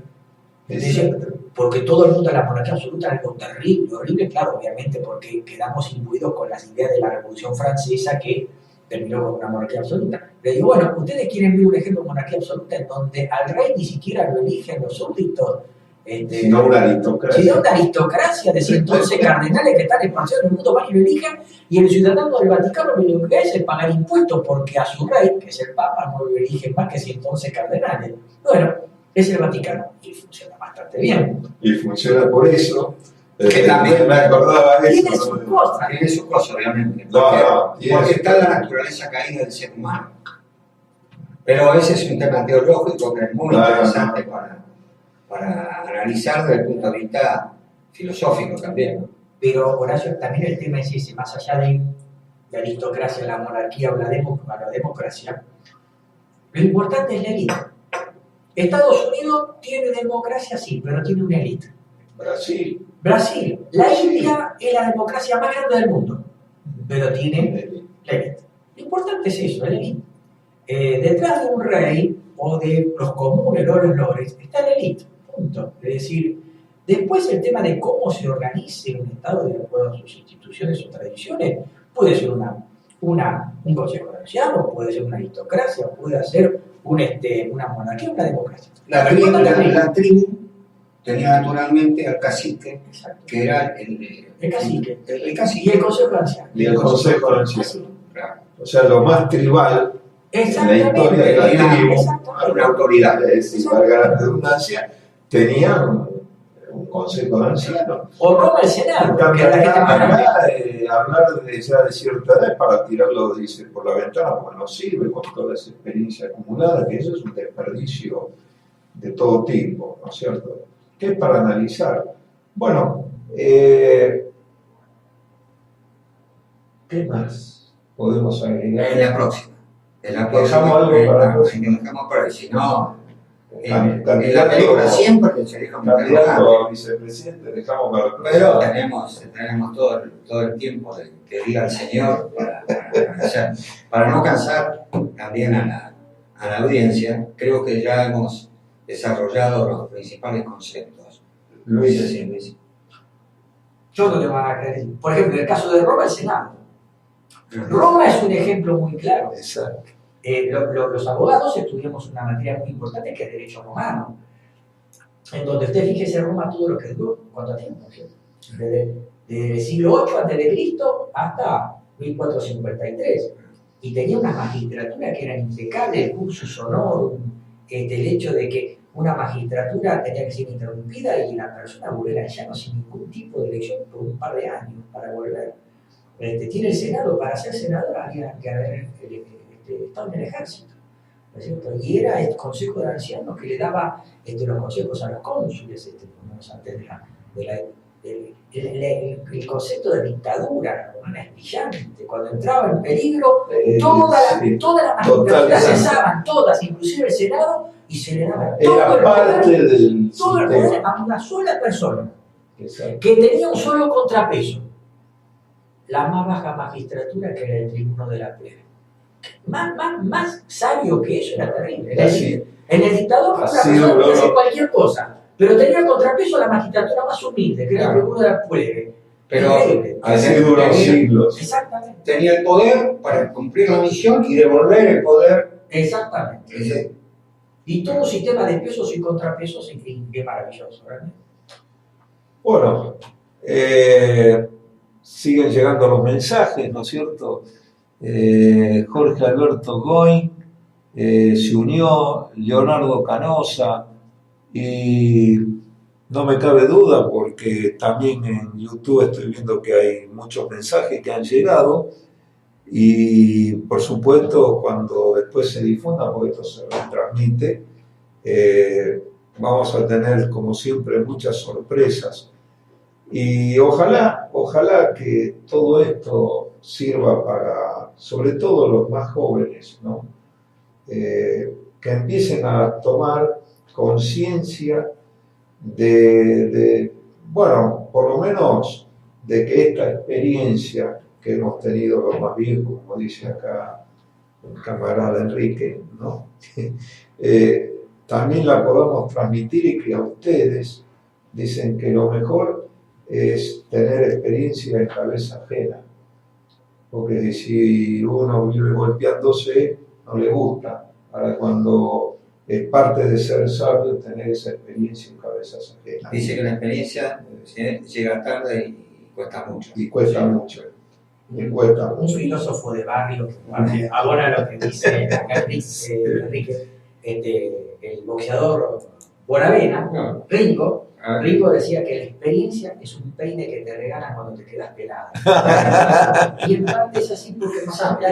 C: Porque todo el mundo de la monarquía absoluta es algo terrible, horrible, claro, obviamente, porque quedamos imbuidos con las ideas de la Revolución Francesa que terminó con una monarquía absoluta. Le digo, bueno, ustedes quieren ver un ejemplo de monarquía absoluta en donde al rey ni siquiera lo eligen los súbditos,
B: sino una aristocracia.
C: Sino una aristocracia de 111 cardenales que están esparcidos en el mundo, van y lo eligen, y el ciudadano del Vaticano lo que hace es pagar impuestos porque a su rey, que es el Papa, no lo eligen más que 111 cardenales. Bueno, es el Vaticano y funciona bastante bien.
B: Y funciona por eso,
A: Que también
B: me acordaba de
C: Tiene
B: eso.
C: sus cosas.
A: Tiene su cosa, obviamente.
B: No,
A: Porque está la naturaleza caída del ser humano. Pero ese es un tema teológico que es muy interesante para analizar desde el punto de vista filosófico también, ¿no?
C: Pero, Horacio, también el tema es ese, más allá de la aristocracia, la monarquía o la democracia, lo importante es la élite. Estados Unidos tiene democracia, sí, pero tiene una élite. Brasil, la India es la democracia más grande del mundo, pero tiene la élite. Lo importante es eso, la élite. Detrás de un rey o de los comunes o los lores está la élite, punto. Es decir, después el tema de cómo se organice un Estado de acuerdo a sus instituciones o tradiciones puede ser un consejo de ancianos, puede ser una aristocracia, puede ser una monarquía, una democracia.
A: La tribu tenía naturalmente al cacique,
C: Exacto.
A: que era
C: El cacique.
A: El
C: Y
A: cacique.
C: el consejo de ancianos.
B: Y el consejo de ancianos.
C: Así.
A: Claro.
B: O sea, lo más tribal en la
C: Exactamente.
B: historia de la tribu,
C: Exactamente.
A: Una autoridad.
B: es decir, valga la redundancia, tenían un consejo de ancianos.
C: O Roma el Senado,
B: En
C: que
B: cambio,
C: es la gente más grande.
B: acá, hablar de ya de cierta edad es para tirarlo, dice, por la ventana, porque no sirve con toda esa experiencia acumulada, que eso es un desperdicio de todo tipo, ¿no es cierto? ¿Qué es para analizar? Bueno, ¿qué más podemos agregar?
A: En la próxima.
B: Dejamos algo para la próxima.
A: Dejamos por ahí. Si no, en la
B: Candidato-
A: película siempre se deja un
B: Candidato
A: interrogante.
B: a vicepresidente, dejamos para la
A: Pero
B: próxima.
A: tenemos todo el tiempo de que diga el Señor para no cansar también a la audiencia. Creo que ya hemos desarrollado los principales conceptos.
B: Luis,
A: Sí, Luis.
C: Yo no te voy a creer. Por ejemplo, en el caso de Roma, el Senado. Roma es un ejemplo muy claro.
B: exacto.
C: Los abogados estudiamos una materia muy importante que es derecho romano, en donde usted fíjese Roma todo lo que duró, ¿cuánto tiempo? Desde el siglo VIII a.C. hasta 1453. Y tenía una magistratura que era impecable, el cursus honorum, el hecho de que una magistratura tenía que ser interrumpida y la persona volver al llano sin ningún tipo de elección por un par de años para volver. Tiene el Senado, para ser senador había que haber estado en el ejército, ¿no es cierto? Y era el consejo de ancianos que le daba los consejos a los cónsules, antes el concepto de dictadura romana es brillante. Cuando entraba en peligro, todas las magistraturas cesaban, todas, inclusive el Senado, y se le daba todo el poder a una sola persona,
B: Exacto.
C: que tenía un solo contrapeso, la más baja magistratura, que era el tribuno de la plebe. Más sabio que eso era terrible. En el dictador una persona podía hacer cualquier cosa, pero tenía contrapeso la magistratura más humilde, que era el tribuno de la plebe.
A: Pero
B: así duró siglos.
C: Exactamente.
A: Tenía el poder para cumplir la misión y devolver el poder.
C: Exactamente. Y todo un sistema de pesos y contrapesos es maravilloso, realmente.
B: Bueno, siguen llegando los mensajes, ¿no es cierto? Jorge Alberto Goin se unió, Leonardo Canosa, y no me cabe duda porque también en YouTube estoy viendo que hay muchos mensajes que han llegado, y por supuesto cuando después se difunda, porque esto se retransmite, vamos a tener como siempre muchas sorpresas. Y ojalá que todo esto sirva para, sobre todo los más jóvenes, ¿no? Que empiecen a tomar conciencia bueno, por lo menos de que esta experiencia que hemos tenido los más viejos, como dice acá el camarada Enrique, ¿no? También la podamos transmitir, y que a ustedes dicen que lo mejor es tener experiencia en cabeza ajena, porque si uno vive golpeándose no le gusta. Ahora, cuando es parte de ser sabio, tener esa experiencia en cabezas ajenas.
A: Dice que la experiencia llega tarde y cuesta mucho.
B: Y cuesta mucho. Y cuesta
C: Un
B: mucho.
C: filósofo de barrio que abona lo que dice acá Enrique, el boxeador Bonavena, Ringo, Rico decía que la experiencia es un peine que te regalan cuando te quedas pelada. Y en parte es así porque los sabios,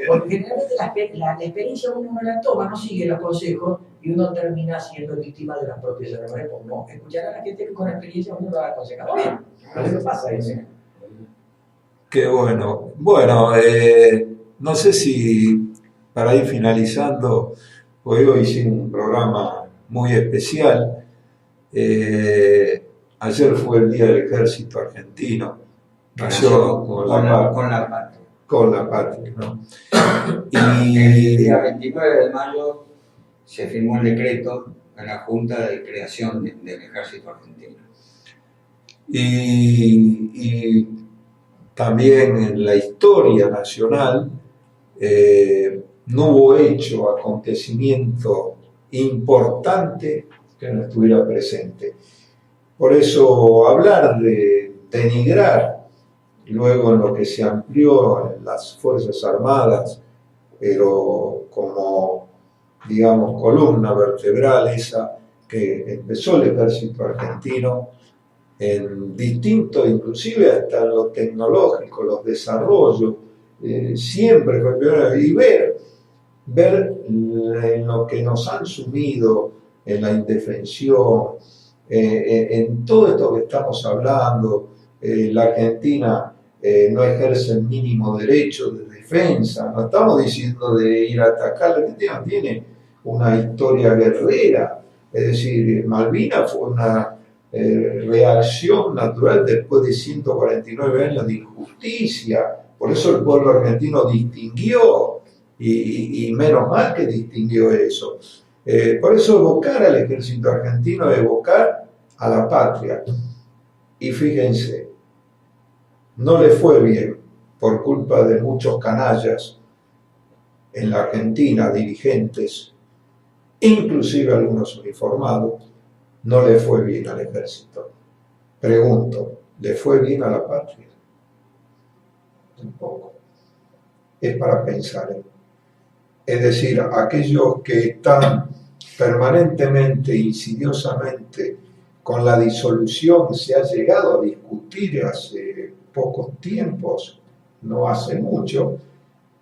C: porque generalmente la experiencia uno no la toma, no sigue los consejos y uno termina siendo víctima de los propios errores por no escuchar a la gente que con experiencia uno lo ha aconsejado bien. ¿No es lo que pasa eso?
B: Qué bueno. Bueno, no sé si para ir finalizando, hoy hicimos un programa muy especial. Ayer fue el Día del Ejército Argentino. Nació con la patria, ¿no? Y
A: el día 29 de mayo se firmó el decreto en la Junta de Creación del Ejército Argentino.
B: Y también en la historia nacional no hubo hecho, acontecimiento importante que no estuviera presente. Por eso hablar de denigrar, luego en lo que se amplió en las Fuerzas Armadas, pero como, digamos, columna vertebral esa que empezó el Ejército Argentino, en distinto, inclusive hasta en lo tecnológico, los desarrollos, siempre fue pionero. Y ver en lo que nos han sumido, en la indefensión, en todo esto que estamos hablando, la Argentina no ejerce el mínimo derecho de defensa, no estamos diciendo de ir a atacar, la Argentina tiene una historia guerrera, es decir, Malvinas fue una reacción natural después de 149 años de injusticia, por eso el pueblo argentino distinguió, y menos mal que distinguió eso. Por eso evocar al ejército argentino es evocar a la patria. Y fíjense, no le fue bien por culpa de muchos canallas en la Argentina, dirigentes, inclusive algunos uniformados, no le fue bien al ejército. Pregunto, ¿le fue bien a la patria? Tampoco. Es para pensar. Es decir, aquellos que están permanentemente, insidiosamente, con la disolución, se ha llegado a discutir hace pocos tiempos, no hace mucho,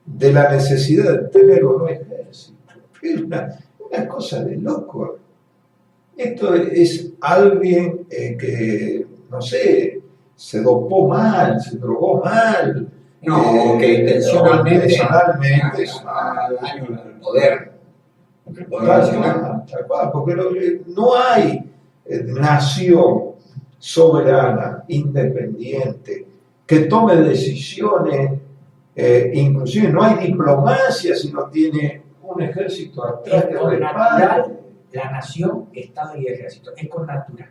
B: de la necesidad de tener o no ejército. Es una cosa de loco. Esto es alguien que, no sé, se dopó mal, se drogó mal.
A: No, que intencionalmente
B: al
A: daño al poder.
B: Porque no hay nación soberana, independiente, que tome decisiones, inclusive no hay diplomacia si no tiene un ejército atrás que respalde.
C: La nación, Estado y ejército, es con natural.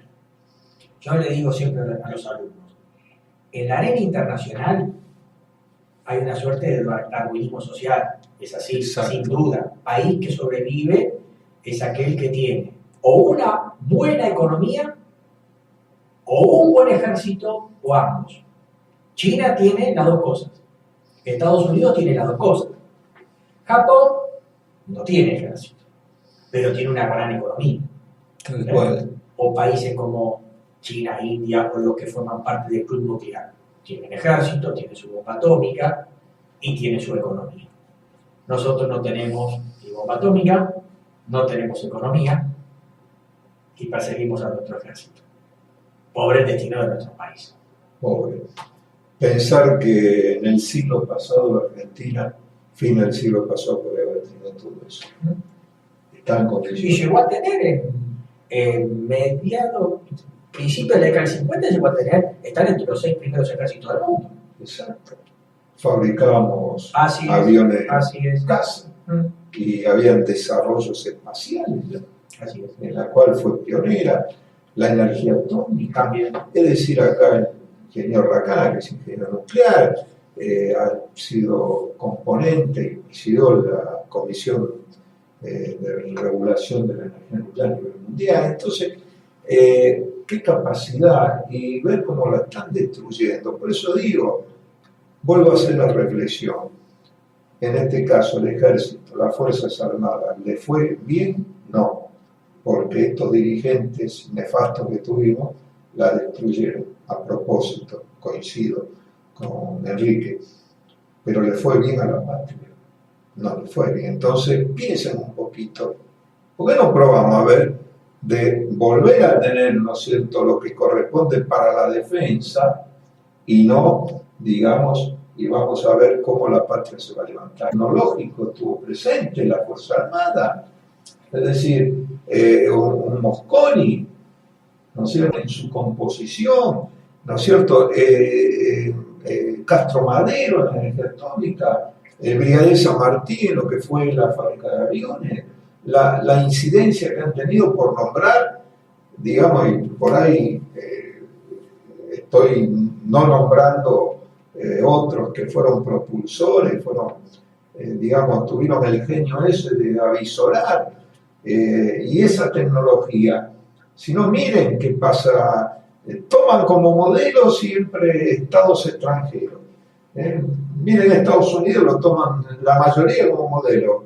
C: Yo le digo siempre a los alumnos, en la arena internacional hay una suerte de darwinismo social, es así, exacto, sin duda. País que sobrevive es aquel que tiene o una buena economía o un buen ejército o ambos. China tiene las dos cosas, Estados Unidos tiene las dos cosas, Japón no tiene ejército, pero tiene una gran economía. O países como China, India o los que forman parte del club nuclear. Tienen ejército, tienen su bomba atómica y tienen su economía. Nosotros no tenemos ni bomba atómica, no tenemos economía y perseguimos a nuestro ejército. Pobre el destino de nuestro país.
B: Pobre. Pensar que en el siglo pasado la Argentina, fin del siglo pasado, podría haber tenido todo eso. Están condicionados.
C: Y llegó a tener en mediados, principios de la década del 50, llegó a tener, estar entre los 6 primeros ejércitos del mundo.
B: Exacto. Fabricábamos aviones en casa y habían desarrollos espaciales, en la cual fue pionera la energía atómica.
C: También.
B: Es decir, acá el ingeniero Racana, que es ingeniero nuclear, ha sido componente y presidió la Comisión de Regulación de la Energía Nuclear a nivel mundial. Entonces, qué capacidad, y ver cómo la están destruyendo. Por eso digo, vuelvo a hacer la reflexión. En este caso, el ejército, las Fuerzas Armadas, ¿le fue bien? No. porque estos dirigentes nefastos que tuvimos la destruyeron. A propósito, coincido con Enrique, pero le fue bien a la patria. No le fue bien. Entonces, piensen un poquito. ¿Por qué no probamos a ver de volver a tener, ¿no es cierto?, lo que corresponde para la defensa y no, digamos, y vamos a ver cómo la patria se va a levantar? Tecnológico estuvo presente la Fuerza Armada, es decir, un Mosconi, ¿no es cierto?, en su composición, ¿no es cierto?, Castro Madero en la energía atómica, el brigadier San Martín en lo que fue la fábrica de aviones, la incidencia que han tenido, por nombrar, digamos, y por ahí estoy no nombrando otros que fueron propulsores, digamos, tuvieron el genio ese de avisorar, y esa tecnología, si no, miren qué pasa, toman como modelo siempre estados extranjeros. Miren, Estados Unidos lo toman la mayoría como modelo,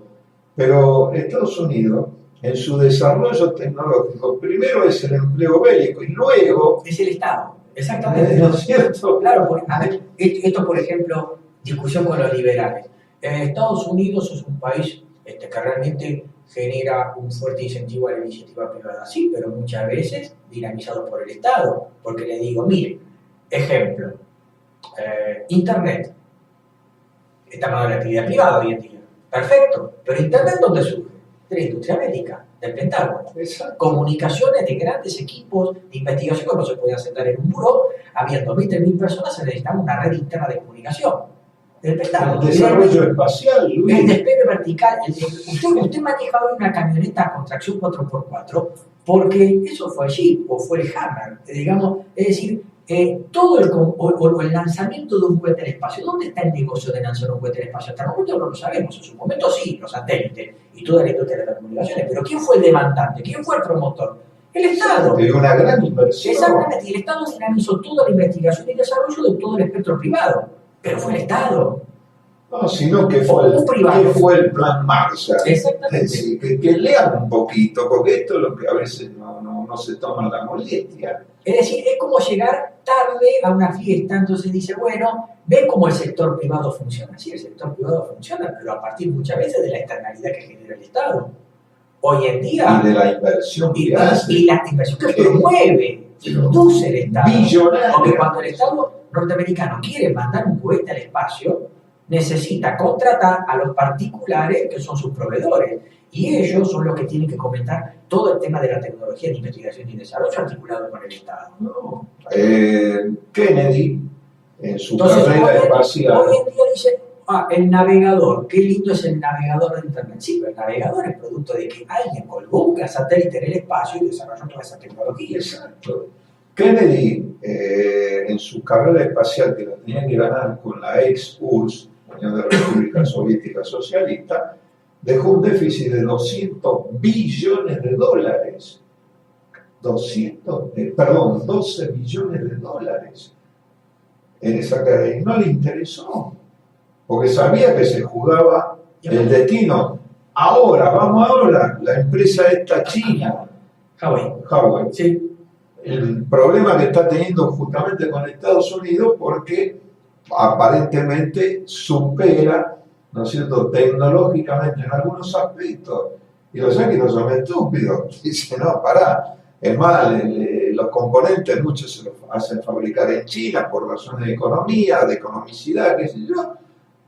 B: pero Estados Unidos, en su desarrollo tecnológico, primero es el empleo bélico y luego
C: es el Estado, exactamente.
B: ¿no es cierto?
C: Claro, a ver, esto por ejemplo, discusión con los liberales. Estados Unidos es un país que realmente genera un fuerte incentivo a la iniciativa privada, sí, pero muchas veces dinamizado por el Estado, porque le digo, mire, ejemplo, Internet, estamos en la actividad privada hoy en día, perfecto, pero Internet ¿dónde surge? De la industria médica, del Pentágono.
B: Exacto.
C: Comunicaciones de grandes equipos de investigación que no se podían sentar en un buró, habiendo 20.000 personas, se necesitaba una red interna de comunicación. Del Pentágono.
B: El desarrollo espacial, Luis.
C: El despegue vertical. Usted maneja hoy una camioneta con tracción 4x4 porque eso fue el Jeep o fue el Hammer, digamos, es decir, todo el lanzamiento de un cohete al espacio. ¿Dónde está el negocio de lanzar un cohete al espacio? Hasta el momento no lo sabemos. En su momento sí, los satélites y toda la industria de las comunicaciones. Pero ¿quién fue el demandante? ¿Quién fue el promotor? El Estado.
B: De una gran inversión.
C: Exactamente. Y el Estado dinamizó toda la investigación y desarrollo de todo el espectro privado. Pero fue el Estado.
B: No, sino que fue el plan Marshall.
C: Exactamente.
B: Es decir, que lean un poquito, porque esto es lo que a veces no se toma la molestia.
C: Es decir, es como llegar tarde a una fiesta, entonces dice, bueno, ve cómo el sector privado funciona. Sí, el sector privado funciona, pero a partir muchas veces de la externalidad que genera el Estado. Hoy en día...
B: Y de la inversión que hace.
C: Y la inversión que promueve, induce el Estado.
B: Billonaria.
C: Porque cuando el Estado norteamericano quiere mandar un cohete al espacio, necesita contratar a los particulares que son sus proveedores. Y ellos son los que tienen que comentar todo el tema de la tecnología de investigación y desarrollo articulado con el Estado.
B: No. Kennedy, en su carrera espacial...
C: Hoy en día dice, el navegador, qué lindo es el navegador de Internet. Sí, pero el navegador es producto de que alguien colgó un satélite en el espacio y desarrolló toda esa tecnología.
B: Exacto. Kennedy, en su carrera espacial, que la tenía que ganar con la ex-URSS, Unión de República Soviética Socialista, dejó un déficit de 200 billones de dólares. 12 billones de dólares en esa carrera. Y no le interesó, porque sabía que se jugaba el destino. Vamos ahora, la empresa esta china, Huawei.
C: Sí.
B: El problema que está teniendo justamente con Estados Unidos, porque aparentemente supera, ¿no es cierto?, tecnológicamente en algunos aspectos. Y los yanquis no son estúpidos. Dicen, no, pará. Es más, los componentes muchos se los hacen fabricar en China por razones de economía, de economicidad, qué sé yo.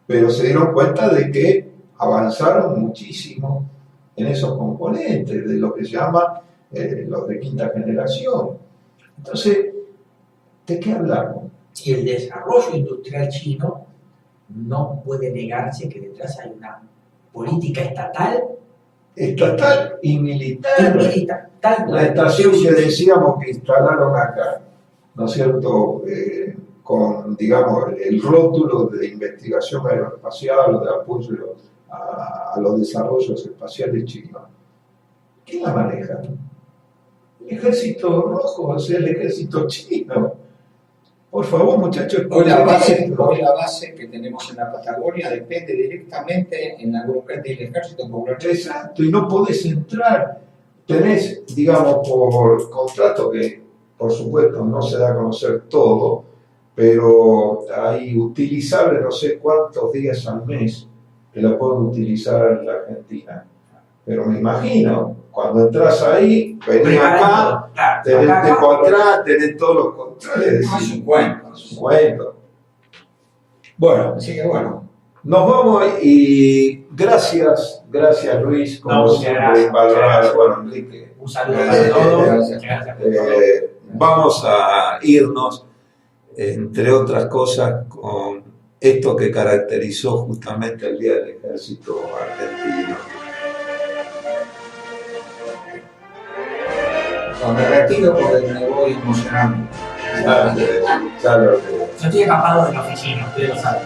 B: Pero se dieron cuenta de que avanzaron muchísimo en esos componentes, de lo que se llama los de quinta generación. Entonces, ¿de qué hablamos?
C: Y el desarrollo industrial chino no puede negarse que detrás hay una política estatal
B: y militar. La estación que decíamos que instalaron acá, ¿no es cierto?, con, digamos, el rótulo de investigación aeroespacial o de apoyo a los desarrollos espaciales chinos. ¿Quién la maneja? El ejército rojo, o sea, el ejército chino. Por favor, muchachos.
A: Hoy la base que tenemos en la Patagonia depende directamente en la del ejército popular.
B: Exacto, y no podés entrar. tenés, digamos, por contrato, que por supuesto no se da a conocer todo, pero hay utilizable no sé cuántos días al mes que lo pueden utilizar en la Argentina. Pero me imagino, cuando entras ahí, venís acá, tenés el tiempo atrás, tenés todos los controles.
A: No, es un cuento.
B: Es un cuento. Bueno,
A: Así que bueno.
B: nos vamos y gracias Luis, como siempre, valorar. Bueno, Enrique.
C: Un saludo para todos.
A: Gracias.
B: Vamos a irnos, entre otras cosas, con esto que caracterizó justamente el Día del Ejército Argentino.
A: Me retiro porque me voy emocionando.
B: Ya lo que...
C: Yo estoy escapado de la oficina, ustedes lo saben.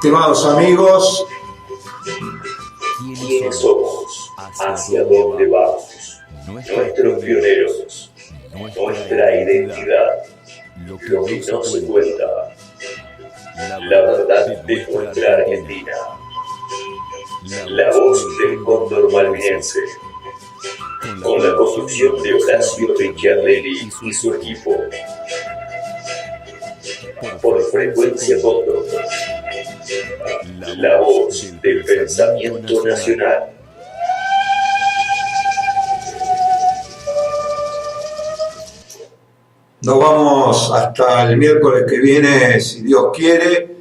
B: Estimados amigos,
D: ¿quiénes somos? ¿Hacia dónde vamos? Nuestros pioneros, nuestra identidad, lo que no se cuenta, la verdad de nuestra Argentina, la voz del cóndor malvinense, con la conducción de Horacio Ricciardelli y su equipo, por Frecuencia Cóndor, la voz del pensamiento nacional.
B: nos vamos hasta el miércoles que viene, si Dios quiere,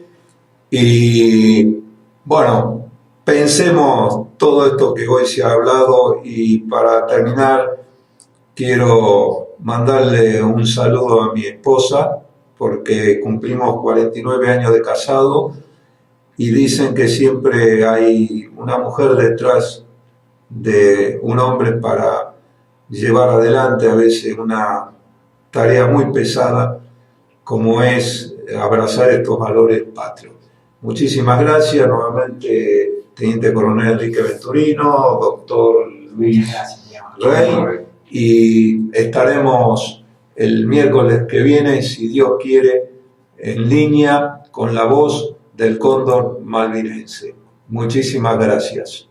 B: y bueno, pensemos todo esto que hoy se ha hablado, y para terminar quiero mandarle un saludo a mi esposa, porque cumplimos 49 años de casado, y dicen que siempre hay una mujer detrás de un hombre para llevar adelante a veces una tarea muy pesada como es abrazar estos valores patrios. Muchísimas gracias nuevamente, Teniente Coronel Enrique Venturino, doctor Luis Rey, y estaremos el miércoles que viene, si Dios quiere, en línea con la voz del Cóndor malvinense. Muchísimas gracias.